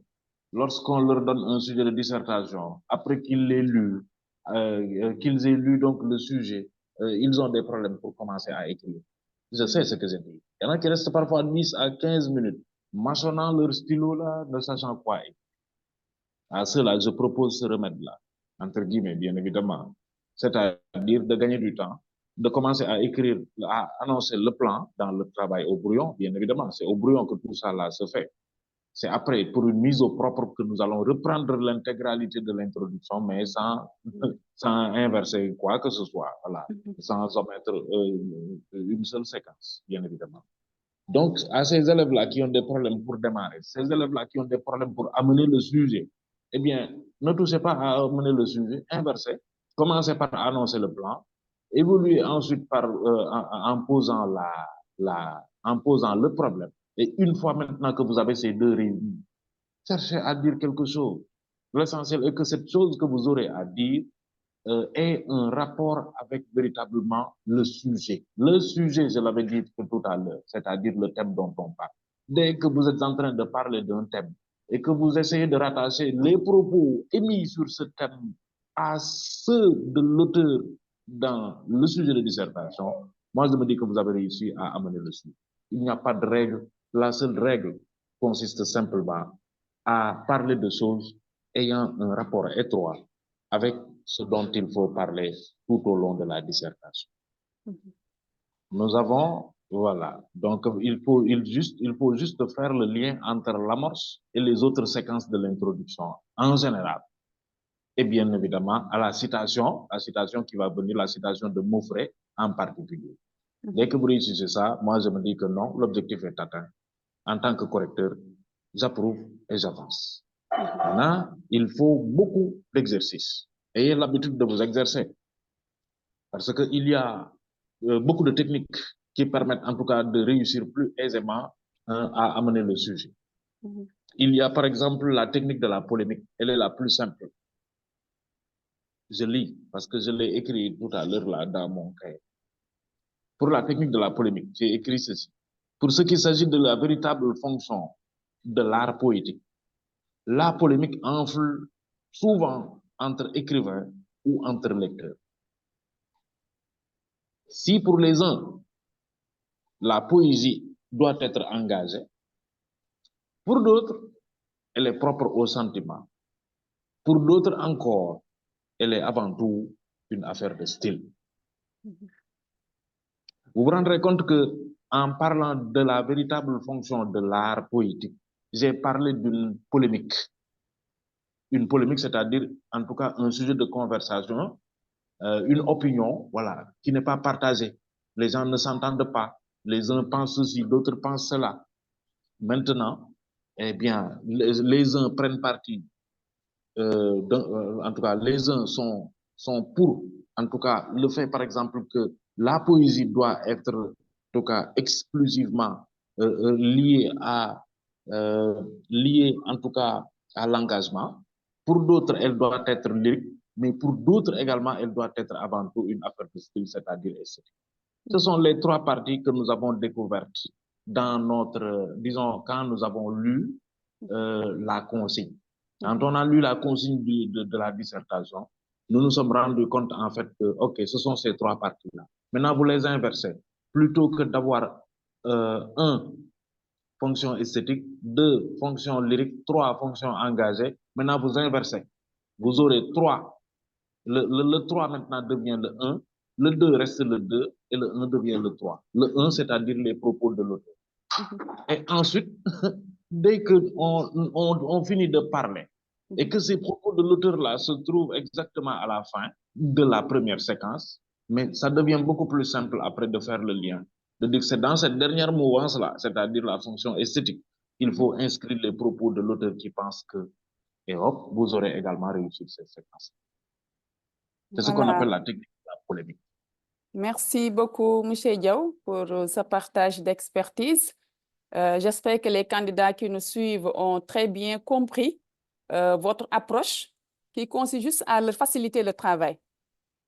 lorsqu'on leur donne un sujet de dissertation, après qu'ils l'aient lu, qu'ils aient lu donc le sujet, ils ont des problèmes pour commencer à écrire. Je sais ce que j'ai dit. Il y en a qui restent parfois 10 à 15 minutes, mâchonnant leur stylo là, ne sachant quoi écrire. À cela, je propose ce remède-là, entre guillemets, bien évidemment. C'est-à-dire de gagner du temps, de commencer à écrire, à annoncer le plan dans le travail au brouillon, bien évidemment. C'est au brouillon que tout ça là se fait. C'est après, pour une mise au propre, que nous allons reprendre l'intégralité de l'introduction, mais sans inverser quoi que ce soit, voilà, sans omettre une seule séquence, bien évidemment. Donc, à ces élèves-là qui ont des problèmes pour démarrer, ces élèves-là qui ont des problèmes pour amener le sujet, eh bien, ne touchez pas à amener le sujet, inversez, commencez par annoncer le plan, évoluez ensuite en posant en posant le problème. Et une fois maintenant que vous avez ces deux réunis, cherchez à dire quelque chose. L'essentiel est que cette chose que vous aurez à dire ait un rapport avec véritablement le sujet. Le sujet, je l'avais dit tout à l'heure, c'est-à-dire le thème dont on parle. Dès que vous êtes en train de parler d'un thème et que vous essayez de rattacher les propos émis sur ce thème à ceux de l'auteur dans le sujet de dissertation, moi je me dis que vous avez réussi à amener le sujet. Il n'y a pas de règle. La seule règle consiste simplement à parler de choses ayant un rapport étroit avec ce dont il faut parler tout au long de la dissertation. Nous avons, voilà, donc il faut juste faire le lien entre l'amorce et les autres séquences de l'introduction en général. Et bien évidemment, à la citation qui va venir, la citation de Moufret en particulier. Dès que vous réussissez ça, moi je me dis que non, l'objectif est atteint. En tant que correcteur, j'approuve et j'avance. Maintenant, il faut beaucoup d'exercice. Ayez l'habitude de vous exercer. Parce qu'il y a beaucoup de techniques qui permettent en tout cas de réussir plus aisément à amener le sujet. Il y a par exemple la technique de la polémique. Elle est la plus simple. Je lis parce que je l'ai écrit tout à l'heure là dans mon cahier. Pour la technique de la polémique, j'ai écrit ceci. Pour ce qui s'agit de la véritable fonction de l'art poétique, la polémique enfle souvent entre écrivains ou entre lecteurs. Si pour les uns, la poésie doit être engagée, pour d'autres, elle est propre au sentiment. Pour d'autres encore, elle est avant tout une affaire de style. Vous vous rendrez compte que, en parlant de la véritable fonction de l'art poétique, j'ai parlé d'une polémique. Une polémique, c'est-à-dire, en tout cas, un sujet de conversation, une opinion, voilà, qui n'est pas partagée. Les gens ne s'entendent pas. Les uns pensent ceci, d'autres pensent cela. Maintenant, eh bien, les uns prennent parti. En tout cas, les uns sont pour, en tout cas, le fait, par exemple, que la poésie doit être, en tout cas, exclusivement liée en tout cas, à l'engagement. Pour d'autres, elle doit être lyrique. mais pour d'autres également, elle doit être avant tout une affaire de style, c'est-à-dire esthétique. Ce sont les trois parties que nous avons découvertes dans notre, disons, quand nous avons lu la consigne. Quand on a lu la consigne de la dissertation, nous nous sommes rendus compte en fait que, ok, ce sont ces trois parties-là. Maintenant, vous les inversez. Plutôt que d'avoir fonction esthétique, 2, fonction lyrique, 3, fonction engagée, maintenant vous inversez. Vous aurez 3. Le 3 maintenant devient le 1, le 2 reste le 2 et le 1 devient le 3. Le 1, c'est-à-dire les propos de l'auteur. Et ensuite, dès qu'on finit de parler et que ces propos de l'auteur-là se trouvent exactement à la fin de la première séquence, mais ça devient beaucoup plus simple après de faire le lien. De dire que c'est dans cette dernière mouvance-là, c'est-à-dire la fonction esthétique, il faut inscrire les propos de l'auteur qui pense que, et hop, vous aurez également réussi cette séquence. C'est ce qu'on appelle la technique de la polémique. Merci beaucoup, M. Diaw, pour ce partage d'expertise. J'espère que les candidats qui nous suivent ont très bien compris votre approche qui consiste juste à leur faciliter le travail.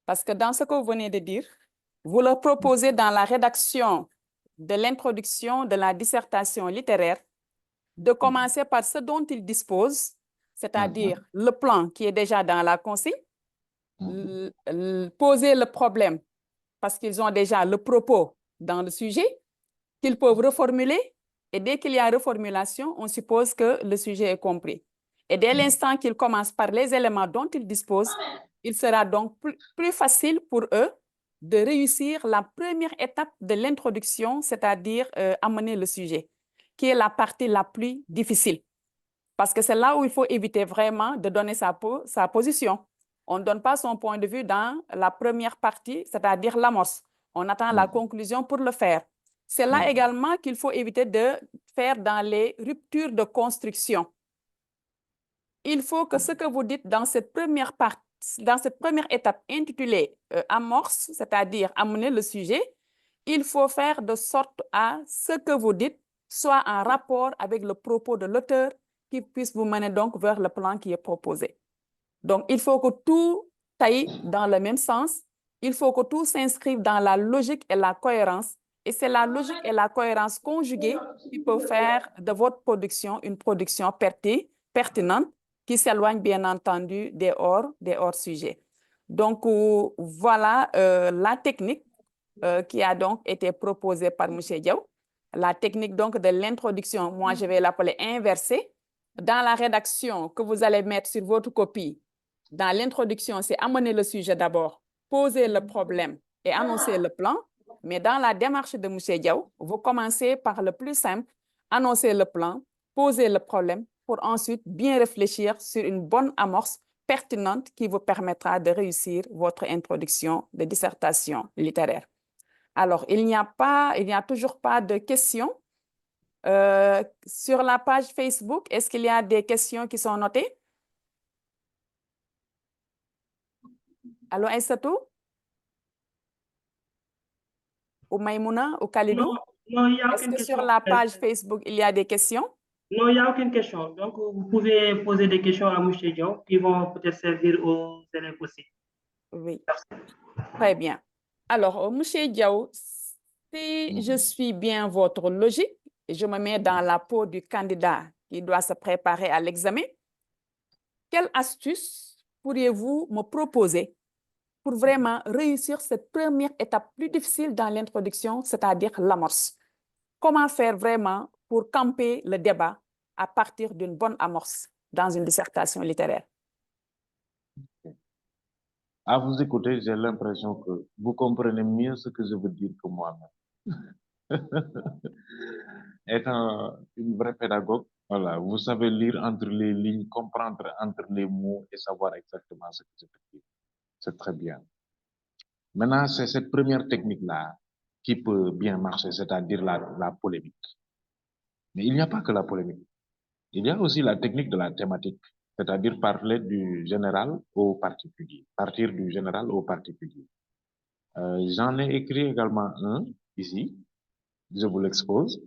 Parce que dans ce que vous venez de dire, vous leur proposez dans la rédaction de l'introduction de la dissertation littéraire de commencer par ce dont ils disposent, c'est-à-dire le plan qui est déjà dans la consigne, poser le problème parce qu'ils ont déjà le propos dans le sujet, qu'ils peuvent reformuler, et dès qu'il y a reformulation, on suppose que le sujet est compris. Et dès l'instant qu'ils commencent par les éléments dont ils disposent, il sera donc plus facile pour eux de réussir la première étape de l'introduction, c'est-à-dire amener le sujet, qui est la partie la plus difficile. Parce que c'est là où il faut éviter vraiment de donner sa position. On ne donne pas son point de vue dans la première partie, c'est-à-dire l'amorce. On attend la conclusion pour le faire. C'est là également qu'il faut éviter de faire dans les ruptures de construction. Il faut que ce que vous dites dans cette première partie, dans cette première étape intitulée amorce, c'est-à-dire amener le sujet, il faut faire de sorte à ce que vous dites soit en rapport avec le propos de l'auteur qui puisse vous mener donc vers le plan qui est proposé. Donc, il faut que tout aille dans le même sens. Il faut que tout s'inscrive dans la logique et la cohérence. Et c'est la logique et la cohérence conjuguée qui peuvent faire de votre production une production pertinente qui s'éloigne bien entendu des hors-sujets. Donc, voilà la technique qui a donc été proposée par M. Diaw. La technique donc de l'introduction, moi je vais l'appeler inversée. Dans la rédaction que vous allez mettre sur votre copie, dans l'introduction, c'est amener le sujet d'abord, poser le problème et annoncer le plan. Mais dans la démarche de M. Diaw, vous commencez par le plus simple, annoncer le plan, poser le problème pour ensuite bien réfléchir sur une bonne amorce pertinente qui vous permettra de réussir votre introduction de dissertation littéraire. Alors, il n'y a toujours pas de questions. Sur la page Facebook, est-ce qu'il y a des questions qui sont notées? Allô, Aïssatou? Ou Maïmouna? Ou Khalidou? Non, il n'y a Est-ce aucune que question. sur la page Facebook, il y a des questions? Non, il n'y a aucune question. Donc, vous pouvez poser des questions à M. Diaw qui vont peut-être servir aux élèves aussi. Oui. Très bien. Alors, M. Diaw, si je suis bien votre logique, je me mets dans la peau du candidat qui doit se préparer à l'examen, quelle astuce pourriez-vous me proposer pour vraiment réussir cette première étape plus difficile dans l'introduction, c'est-à-dire l'amorce? Comment faire vraiment pour camper le débat à partir d'une bonne amorce dans une dissertation littéraire? À vous écouter, j'ai l'impression que vous comprenez mieux ce que je veux dire que moi-même. Étant une vraie pédagogue, voilà, vous savez lire entre les lignes, comprendre entre les mots et savoir exactement ce que je veux dire. C'est très bien. Maintenant, c'est cette première technique-là qui peut bien marcher, c'est-à-dire la polémique. Mais il n'y a pas que la polémique. Il y a aussi la technique de la thématique, c'est-à-dire parler du général au particulier, partir du général au particulier. J'en ai écrit également un ici, je vous l'expose.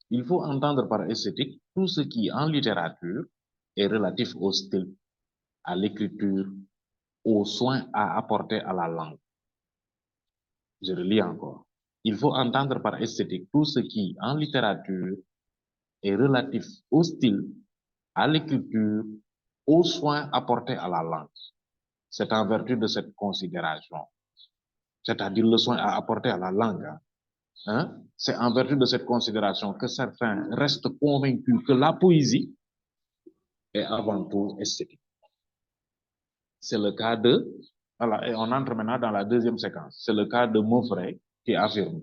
Il faut entendre par esthétique tout ce qui, en littérature, est relatif au style, à l'écriture, aux soins à apporter à la langue. Je relis encore. Il faut entendre par esthétique tout ce qui, en littérature, est relatif au style, à l'écriture, aux soins apportés à la langue. C'est en vertu de cette considération, c'est-à-dire le soin à apporter à la langue. Hein? C'est en vertu de cette considération que certains restent convaincus que la poésie est avant tout esthétique. C'est le cas de... Voilà, et on entre maintenant dans la deuxième séquence. C'est le cas de Maufray qui affirme.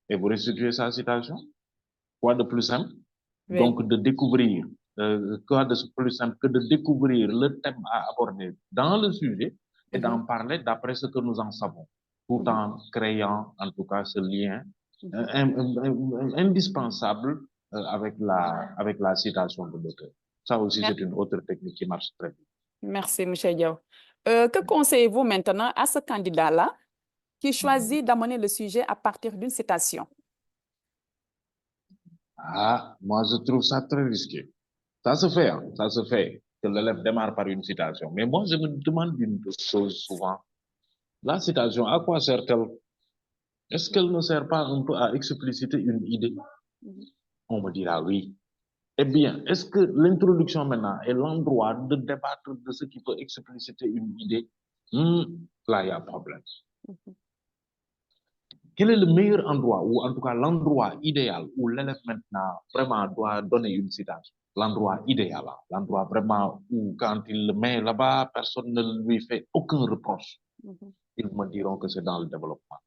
Et vous restituez sa citation? Quoi de plus simple? Oui. Donc, de découvrir, quoi de plus simple que de découvrir le thème à aborder dans le sujet et d'en parler d'après ce que nous en savons, tout en créant, en tout cas, ce lien indispensable avec la citation de l'auteur. Ça aussi, c'est une autre technique qui marche très bien. Merci, M. Diaw. Que conseillez-vous maintenant à ce candidat-là qui choisit d'amener le sujet à partir d'une citation? Ah, moi, je trouve ça très risqué. Ça se fait, hein, ça se fait, que l'élève démarre par une citation. Mais moi, je me demande une chose souvent. La citation, à quoi sert-elle? Est-ce qu'elle ne sert pas un peu à expliciter une idée? On me dira oui. Eh bien, est-ce que l'introduction maintenant est l'endroit de débattre de ce qui peut expliciter une idée? Là, il y a un problème. Quel est le meilleur endroit, ou en tout cas l'endroit idéal où l'élève maintenant vraiment doit donner une citation? L'endroit idéal, l'endroit vraiment où quand il le met là-bas, personne ne lui fait aucun reproche. Ils me diront que c'est dans le développement.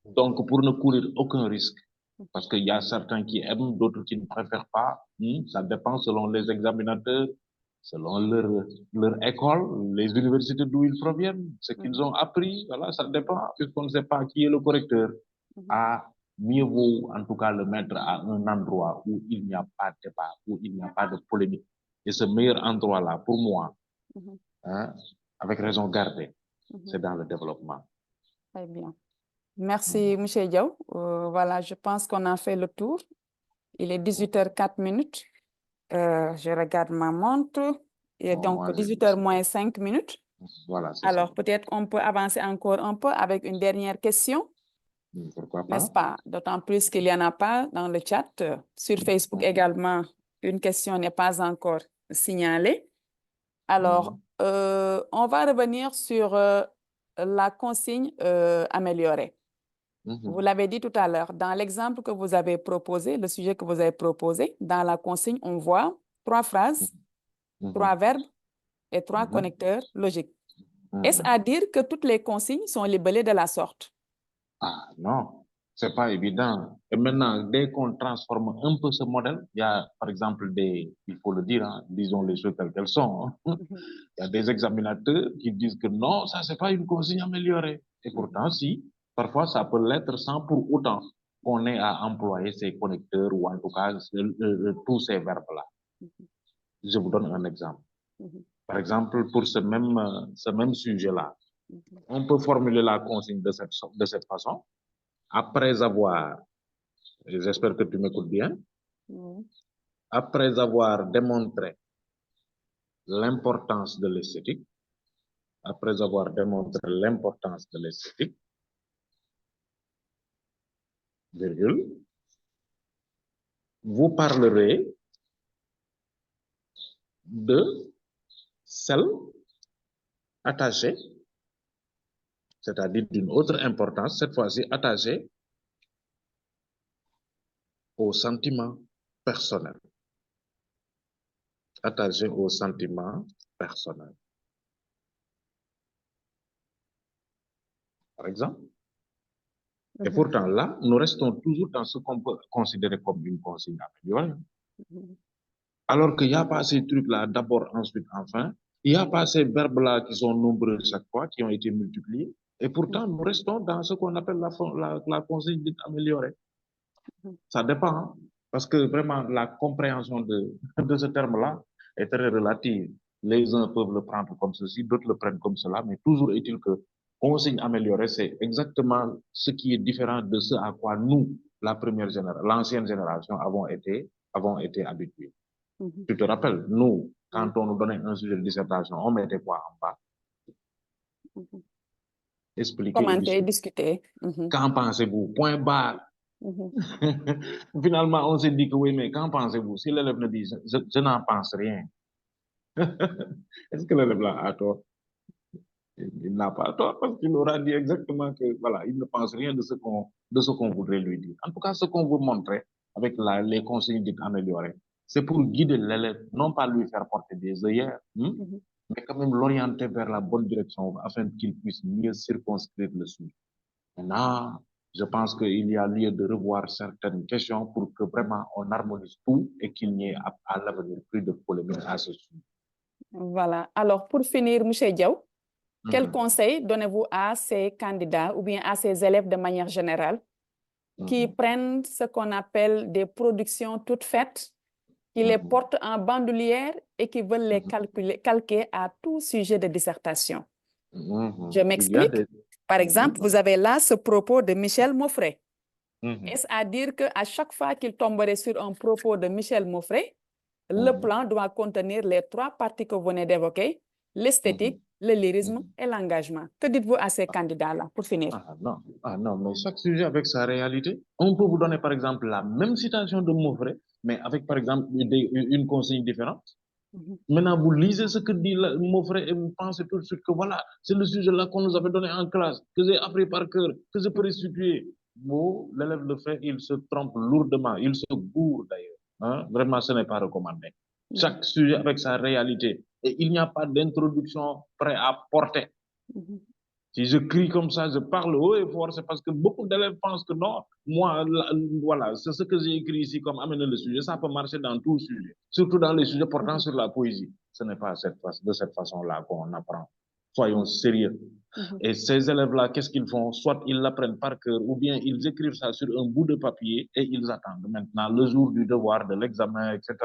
Donc, pour ne courir aucun risque, parce qu'il y a certains qui aiment, d'autres qui ne préfèrent pas, ça dépend selon les examinateurs, selon leur école, les universités d'où ils proviennent, ce qu'ils ont appris, voilà, ça dépend, puisqu'on ne sait pas qui est le correcteur. Mieux vaut en tout cas le mettre à un endroit où il n'y a pas de débat, où il n'y a pas de polémique. Et ce meilleur endroit-là, pour moi, avec raison gardée, c'est dans le développement. Très bien. Merci, M. Diaw. Voilà, je pense qu'on a fait le tour. Il est 18h04. Je regarde ma montre. Et donc, 18h moins 5 minutes. Voilà, alors, peut-être on peut avancer encore un peu avec une dernière question. Pourquoi pas? N'est-ce pas? D'autant plus qu'il n'y en a pas dans le chat. Sur Facebook également, une question n'est pas encore signalée. Alors, on va revenir sur la consigne améliorée. Vous l'avez dit tout à l'heure, dans l'exemple que vous avez proposé, le sujet que vous avez proposé, dans la consigne, on voit 3 phrases, 3 verbes et 3 connecteurs logiques. Est-ce à dire que toutes les consignes sont libellées de la sorte? Ah non, c'est pas évident. Et maintenant, dès qu'on transforme un peu ce modèle, il y a par exemple il faut le dire, hein, disons les choses telles qu'elles sont. Il y a des examinateurs qui disent que non, ça c'est pas une consigne améliorée. Et pourtant, si, parfois ça peut l'être sans pour autant qu'on ait à employer ces connecteurs ou en tout cas tous ces verbes-là. Je vous donne un exemple. Par exemple, pour ce même sujet-là, on peut formuler la consigne de cette façon. Après avoir, j'espère que tu m'écoutes bien, après avoir démontré l'importance de l'esthétique, virgule, vous parlerez de celle attachée, c'est-à-dire d'une autre importance, cette fois-ci attachée au sentiment personnel. Attaché au sentiment personnel. Par exemple. Et pourtant, là, nous restons toujours dans ce qu'on peut considérer comme une consigne améliorée. Alors qu'il n'y a pas ces trucs-là, d'abord, ensuite, enfin. Il n'y a pas ces verbes-là qui sont nombreux chaque fois, qui ont été multipliés. Et pourtant, nous restons dans ce qu'on appelle la consigne dite améliorée. Ça dépend, hein, parce que vraiment, la compréhension de ce terme-là est très relative. Les uns peuvent le prendre comme ceci, d'autres le prennent comme cela, mais toujours est-il que consigne améliorée, c'est exactement ce qui est différent de ce à quoi nous, l'ancienne génération, avons été habitués. Tu te rappelles, nous, quand on nous donnait un sujet de dissertation, on mettait quoi en bas? Expliquer, Commenter, discuter. discuter. Qu'en pensez-vous? Point barre. Finalement, on s'est dit que oui, mais qu'en pensez-vous? Si l'élève ne dit, je n'en pense rien. Est-ce que l'élève là a tort? Il n'a pas tort parce qu'il aura dit exactement que, voilà, il ne pense rien de ce qu'on voudrait lui dire. En tout cas, ce qu'on veut montrer avec les consignes dites améliorées, c'est pour guider l'élève, non pas lui faire porter des œillères, mais quand même l'orienter vers la bonne direction afin qu'il puisse mieux circonscrire le sujet. Maintenant, je pense qu'il y a lieu de revoir certaines questions pour que vraiment on harmonise tout et qu'il n'y ait à l'avenir plus de polémiques à ce sujet. Voilà. Alors, pour finir, M. Diaw, quel conseil donnez-vous à ces candidats ou bien à ces élèves de manière générale qui prennent ce qu'on appelle des productions toutes faites, qui les portent en bandoulière et qui veulent les calquer à tout sujet de dissertation? Je m'explique. Par exemple, vous avez là ce propos de Michel Mauffret. Est-ce à dire qu'à chaque fois qu'il tomberait sur un propos de Michel Mauffret, le plan doit contenir les 3 parties que vous venez d'évoquer, l'esthétique, le lyrisme et l'engagement? Que dites-vous à ces candidats-là, pour finir? Non, mais chaque sujet avec sa réalité. On peut vous donner, par exemple, la même citation de Mauffret, mais avec, par exemple, une consigne différente. Maintenant, vous lisez ce que dit Mauffret et vous pensez tout de suite que voilà, c'est le sujet-là qu'on nous avait donné en classe, que j'ai appris par cœur, que je peux restituer. Bon, l'élève le fait, il se trompe lourdement, il se gourre d'ailleurs. Hein? Vraiment, ce n'est pas recommandé. Chaque sujet avec sa réalité. Et il n'y a pas d'introduction prêt à porter. Si je crie comme ça, je parle haut et fort, c'est parce que beaucoup d'élèves pensent que non, moi, voilà, c'est ce que j'ai écrit ici comme amener le sujet. Ça peut marcher dans tout sujet, surtout dans les sujets portant sur la poésie. Ce n'est pas de cette façon-là qu'on apprend. Soyons sérieux. Et ces élèves-là, qu'est-ce qu'ils font? Soit ils l'apprennent par cœur, ou bien ils écrivent ça sur un bout de papier et ils attendent maintenant le jour du devoir, de l'examen, etc.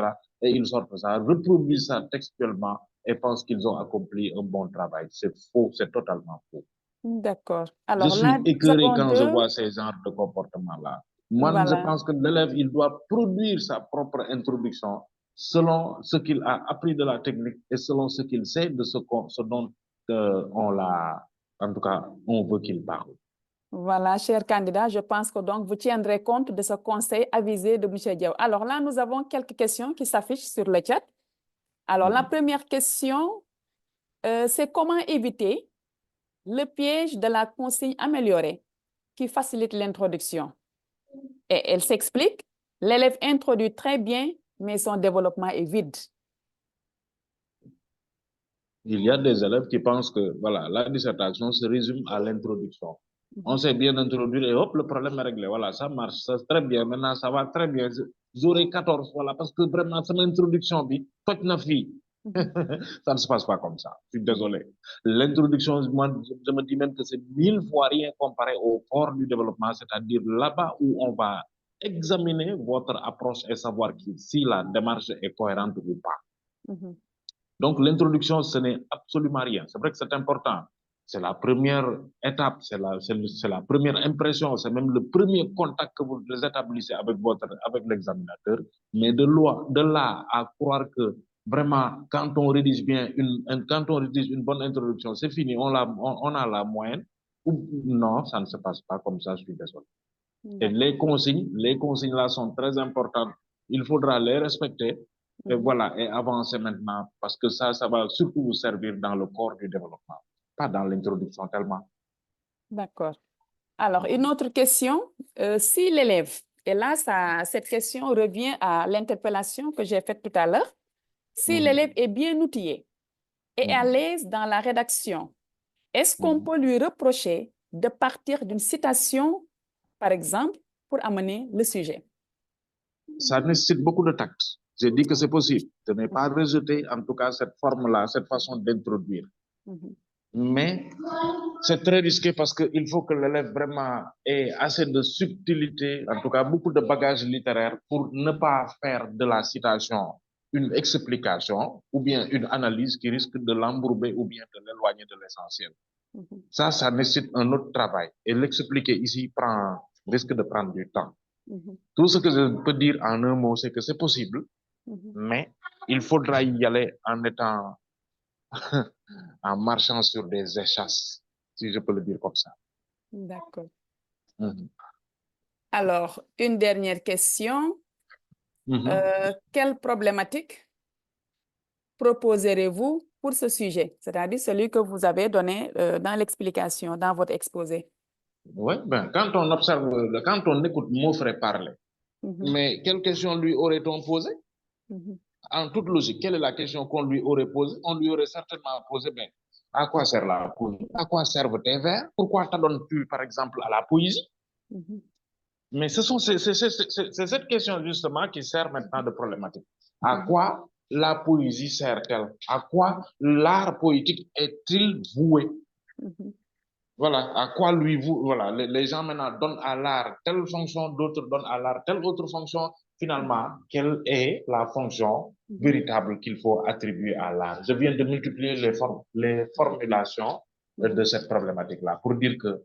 Et ils sortent ça, reproduisent ça textuellement et pensent qu'ils ont accompli un bon travail. C'est faux, c'est totalement faux. D'accord. Je Alors suis là, écœuré quand je vois ces genres de comportements-là. Moi, je pense que l'élève, il doit produire sa propre introduction selon ce qu'il a appris de la technique et selon ce qu'il sait de ce dont en tout cas, on veut qu'il parle. Voilà, chers candidats, je pense que donc vous tiendrez compte de ce conseil avisé de M. Diaw. Alors là, nous avons quelques questions qui s'affichent sur le chat. Alors, la première question, c'est comment éviter le piège de la consigne améliorée qui facilite l'introduction. Et elle s'explique, l'élève introduit très bien, mais son développement est vide. Il y a des élèves qui pensent que voilà, la dissertation se résume à l'introduction. On sait bien introduire et hop, le problème est réglé. Voilà, ça marche, ça très bien. Maintenant, ça va très bien. J'aurai 14, voilà, parce que vraiment, c'est mon introduction, toute ma fille. Ça ne se passe pas comme ça. Je suis désolé. L'introduction, je me dis même que c'est 1000 fois rien comparé au corps du développement, c'est-à-dire là-bas où on va examiner votre approche et savoir si la démarche est cohérente ou pas. Donc, l'introduction, ce n'est absolument rien. C'est vrai que c'est important. C'est la première étape, c'est la première impression, c'est même le premier contact que vous établissez avec l'examinateur. Mais de là à croire que vraiment, quand on rédige bien une bonne introduction, c'est fini, on a la moyenne. Non, ça ne se passe pas comme ça, je suis désolé. Et les consignes là sont très importantes. Il faudra les respecter. Et voilà, et avancer maintenant, parce que ça va surtout vous servir dans le corps du développement, pas dans l'introduction tellement. D'accord. Alors, une autre question, si l'élève, et là, cette question revient à l'interpellation que j'ai faite tout à l'heure, si l'élève est bien outillé et à l'aise dans la rédaction, est-ce qu'on peut lui reprocher de partir d'une citation, par exemple, pour amener le sujet? Ça nécessite beaucoup de tact. J'ai dit que c'est possible de ne pas rejeter, en tout cas, cette forme-là, cette façon d'introduire. Mais c'est très risqué parce qu'il faut que l'élève vraiment ait assez de subtilité, en tout cas beaucoup de bagages littéraires pour ne pas faire de la citation une explication ou bien une analyse qui risque de l'embourber ou bien de l'éloigner de l'essentiel. Ça nécessite un autre travail. Et l'expliquer ici risque de prendre du temps. Tout ce que je peux dire en un mot, c'est que c'est possible, mais il faudra y aller en étant en marchant sur des échasses, si je peux le dire comme ça. D'accord. Mhm. Alors, une dernière question. Quelle problématique proposerez-vous pour ce sujet, c'est-à-dire celui que vous avez donné dans l'explication, dans votre exposé? Oui, ben, quand on observe, quand on écoute Mauffret parler, mais quelle question lui aurait-on posé? En toute logique, quelle est la question qu'on lui aurait posée? On lui aurait certainement posé, ben, à quoi sert la poésie? À quoi servent tes vers? Pourquoi t'adonnes-tu, par exemple, à la poésie? Mais c'est cette question justement qui sert maintenant de problématique. À quoi la poésie sert-elle? À quoi l'art poétique est-il voué? Voilà, à quoi lui vous, voilà, les gens maintenant donnent à l'art telle fonction, d'autres donnent à l'art telle autre fonction. Finalement, quelle est la fonction véritable qu'il faut attribuer à l'art? Je viens de multiplier les formulations de cette problématique-là pour dire que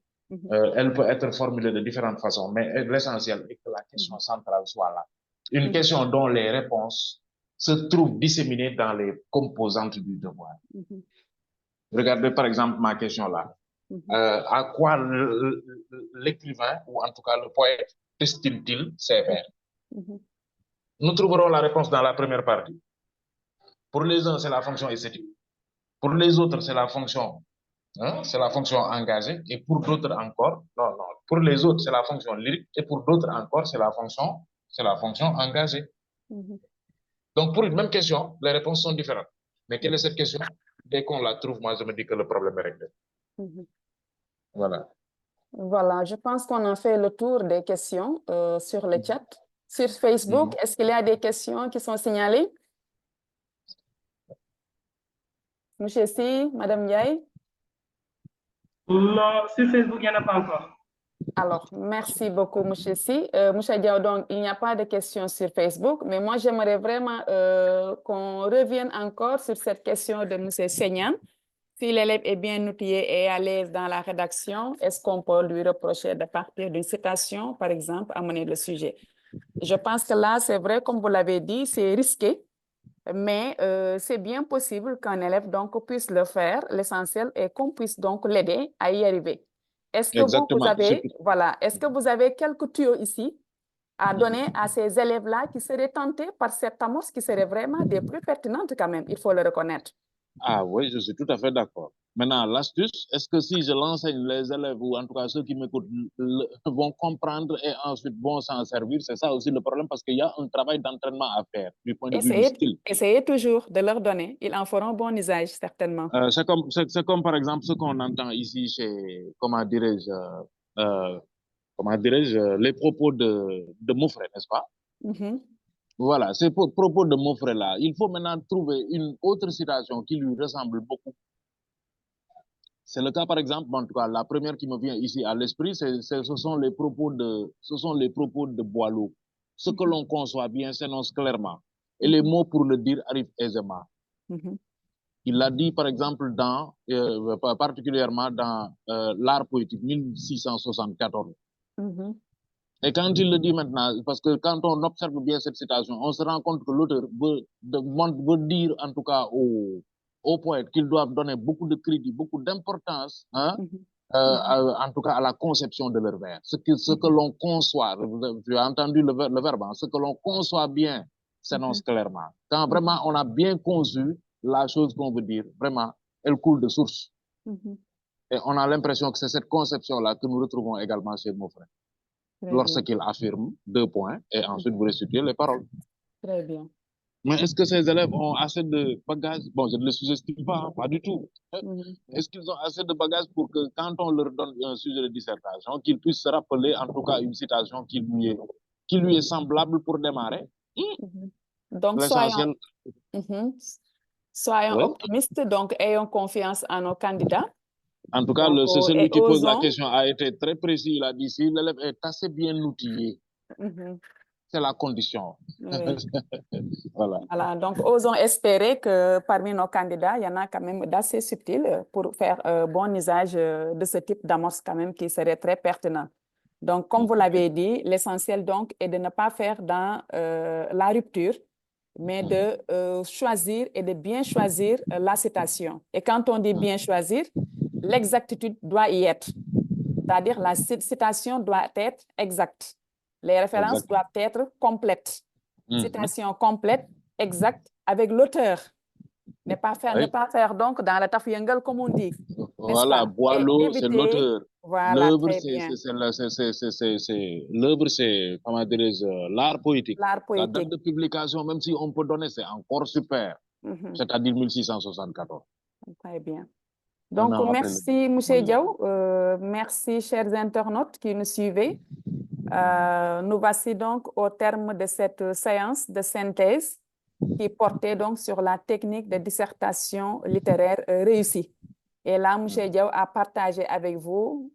elle peut être formulée de différentes façons, mais l'essentiel est que la question centrale soit là. Une question dont les réponses se trouvent disséminées dans les composantes du devoir. Regardez par exemple ma question là. À quoi l'écrivain, ou en tout cas le poète, destine-t-il ses vers? Nous trouverons la réponse dans la première partie. Pour les uns, c'est la fonction esthétique. Pour les autres, c'est la fonction engagée. Et pour d'autres encore, non. Pour les autres, c'est la fonction lyrique. Et pour d'autres encore, c'est la fonction engagée. Donc, pour une même question, les réponses sont différentes. Mais quelle est cette question? Dès qu'on la trouve, moi, je me dis que le problème est réglé. Voilà. Voilà, je pense qu'on a fait le tour des questions sur le chat. Sur Facebook, est-ce qu'il y a des questions qui sont signalées? Monsieur Si, Madame Yaye? Non, sur Facebook, il n'y en a pas encore. Alors, merci beaucoup, Monsieur Si. Monsieur Diaw, donc, il n'y a pas de questions sur Facebook, mais moi, j'aimerais vraiment qu'on revienne encore sur cette question de Monsieur Seignan. Si l'élève est bien outillé et à l'aise dans la rédaction, est-ce qu'on peut lui reprocher de partir d'une citation, par exemple, à mener le sujet? Je pense que là, c'est vrai, comme vous l'avez dit, c'est risqué, mais c'est bien possible qu'un élève donc puisse le faire. L'essentiel est qu'on puisse donc l'aider à y arriver. Est-ce que vous avez, voilà, est-ce que vous avez quelques tuyaux ici à donner à ces élèves-là qui seraient tentés par cette amorce qui serait vraiment des plus pertinentes quand même, il faut le reconnaître? Ah oui, je suis tout à fait d'accord. Maintenant, l'astuce, est-ce que si je l'enseigne, les élèves, ou en tout cas ceux qui m'écoutent, vont comprendre et ensuite vont s'en servir? C'est ça aussi le problème, parce qu'il y a un travail d'entraînement à faire du point de vue du style. Essayez toujours de leur donner. Ils en feront bon usage, certainement. C'est comme par exemple ce qu'on entend ici chez, comment dirais-je, les propos de Mauffret, n'est-ce pas? Voilà, ces propos de Mauffret-là, il faut maintenant trouver une autre citation qui lui ressemble beaucoup. C'est le cas, par exemple, en tout cas, la première qui me vient ici à l'esprit, ce sont les propos de Boileau. Ce que l'on conçoit bien s'énonce clairement. Et les mots pour le dire arrivent aisément. Il l'a dit, par exemple, particulièrement dans l'art poétique, 1674. Et quand il le dit maintenant, parce que quand on observe bien cette citation, on se rend compte que l'auteur veut dire, en tout cas, aux poètes qu'ils doivent donner beaucoup de crédit, beaucoup d'importance, en tout cas à la conception de leur vers. Ce que l'on conçoit, tu as entendu le verbe, ce que l'on conçoit bien s'énonce clairement. Quand vraiment on a bien conçu la chose qu'on veut dire, vraiment, elle coule de source. Et on a l'impression que c'est cette conception-là que nous retrouvons également chez Mauffret. Lorsqu'il affirme 2 points, et ensuite vous restituez les paroles. Très bien. Mais est-ce que ces élèves ont assez de bagages? Bon, je ne les sous-estime pas, pas du tout. Est-ce qu'ils ont assez de bagages pour que quand on leur donne un sujet de dissertation, qu'ils puissent se rappeler en tout cas une citation qui lui est semblable pour démarrer? Donc, soyons optimistes, donc ayons confiance en nos candidats. En tout cas, c'est celui qui pose la question a été très précis. Il a dit si l'élève est assez bien outillé, c'est la condition. Voilà, donc osons espérer que parmi nos candidats, il y en a quand même d'assez subtils pour faire bon usage de ce type d'amorce quand même qui serait très pertinent. Donc, comme vous l'avez dit, l'essentiel donc est de ne pas faire dans la rupture, mais de choisir et de bien choisir la citation. Et quand on dit bien choisir, l'exactitude doit y être. C'est-à-dire la citation doit être exacte. Les références doivent être complètes. Citation complète, exacte, avec l'auteur. Ne pas faire donc dans la tafiyangal comme on dit. Voilà, Boileau, c'est l'auteur. Voilà, L'œuvre, très bien. L'œuvre, c'est, comment dirais-je, l'art poétique. L'art La date poétique. de publication, même si on peut donner, c'est encore super. C'est-à-dire 1674. Très bien. Un Donc, an après merci, M. Diaw. Merci, chers internautes qui nous suivez. Nous voici donc au terme de cette séance de synthèse qui portait donc sur la technique de dissertation littéraire réussie. Et là, M. Diaw a partagé avec vous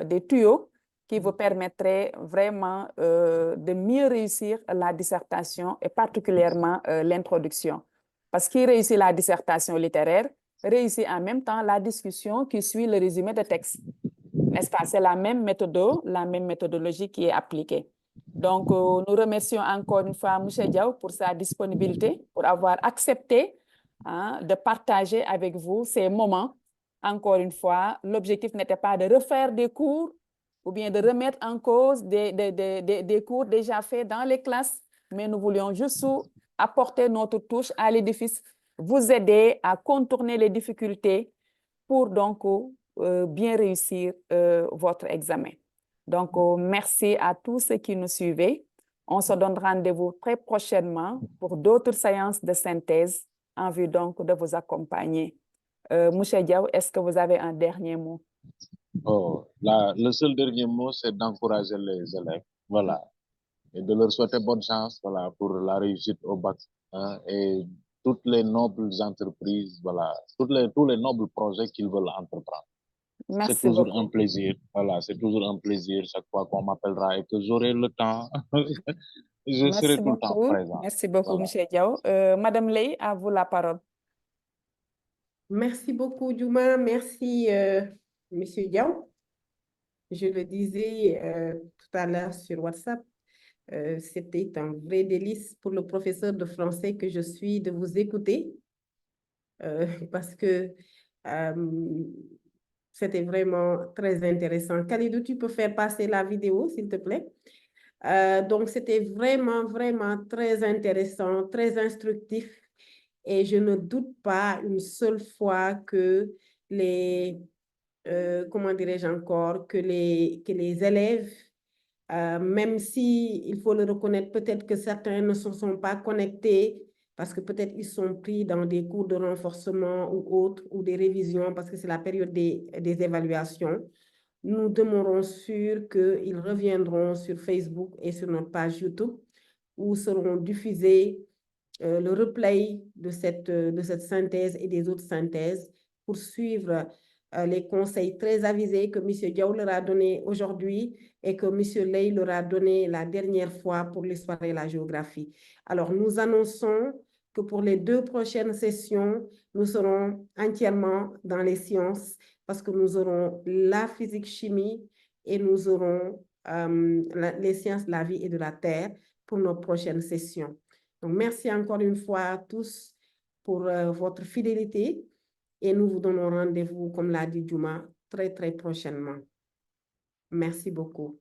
des tuyaux qui vous permettraient vraiment de mieux réussir la dissertation et particulièrement l'introduction. Parce qu'il réussit la dissertation littéraire, réussit en même temps la discussion qui suit le résumé de texte. N'est-ce pas? C'est la même méthodologie qui est appliquée. Donc, nous remercions encore une fois M. Diaw pour sa disponibilité, pour avoir accepté de partager avec vous ces moments. Encore une fois, l'objectif n'était pas de refaire des cours ou bien de remettre en cause des cours déjà faits dans les classes, mais nous voulions juste apporter notre touche à l'édifice, vous aider à contourner les difficultés pour donc bien réussir votre examen. Donc, merci à tous ceux qui nous suivez. On se donne rendez-vous très prochainement pour d'autres séances de synthèse en vue donc de vous accompagner. Mouché Diaw, est-ce que vous avez un dernier mot? Le seul dernier mot, c'est d'encourager les élèves. Voilà. Et de leur souhaiter bonne chance, voilà, pour la réussite au bac. Et toutes les nobles entreprises, voilà, tous les nobles projets qu'ils veulent entreprendre. C'est toujours beaucoup. un plaisir. Voilà, c'est toujours un plaisir chaque fois qu'on m'appellera et que j'aurai le temps. Je serai tout le temps présent. Merci beaucoup, Voilà. M. Diaw. Madame Ley, à vous la parole. Merci beaucoup, Djouma. Merci, M. Diaw. Je le disais tout à l'heure sur WhatsApp, c'était un vrai délice pour le professeur de français que je suis de vous écouter parce que c'était vraiment très intéressant. Khalidou, tu peux faire passer la vidéo, s'il te plaît? Donc, c'était vraiment, vraiment très intéressant, très instructif. Et je ne doute pas une seule fois que comment dirais-je encore, que les élèves, même si, il faut le reconnaître, peut-être que certains ne se sont pas connectés parce que peut-être ils sont pris dans des cours de renforcement ou autres, ou des révisions parce que c'est la période des évaluations. Nous demeurons sûrs qu'ils reviendront sur Facebook et sur notre page YouTube où seront diffusés le replay de cette synthèse et des autres synthèses pour suivre les conseils très avisés que M. Diaw leur a donnés aujourd'hui et que M. Ley leur a donné la dernière fois pour l'histoire et la géographie. Alors, nous annonçons que pour les 2 prochaines sessions, nous serons entièrement dans les sciences parce que nous aurons la physique-chimie et nous aurons les sciences de la vie et de la terre pour nos prochaines sessions. Donc, merci encore une fois à tous pour votre fidélité et nous vous donnons rendez-vous, comme l'a dit Djouma, très, très prochainement. Merci beaucoup.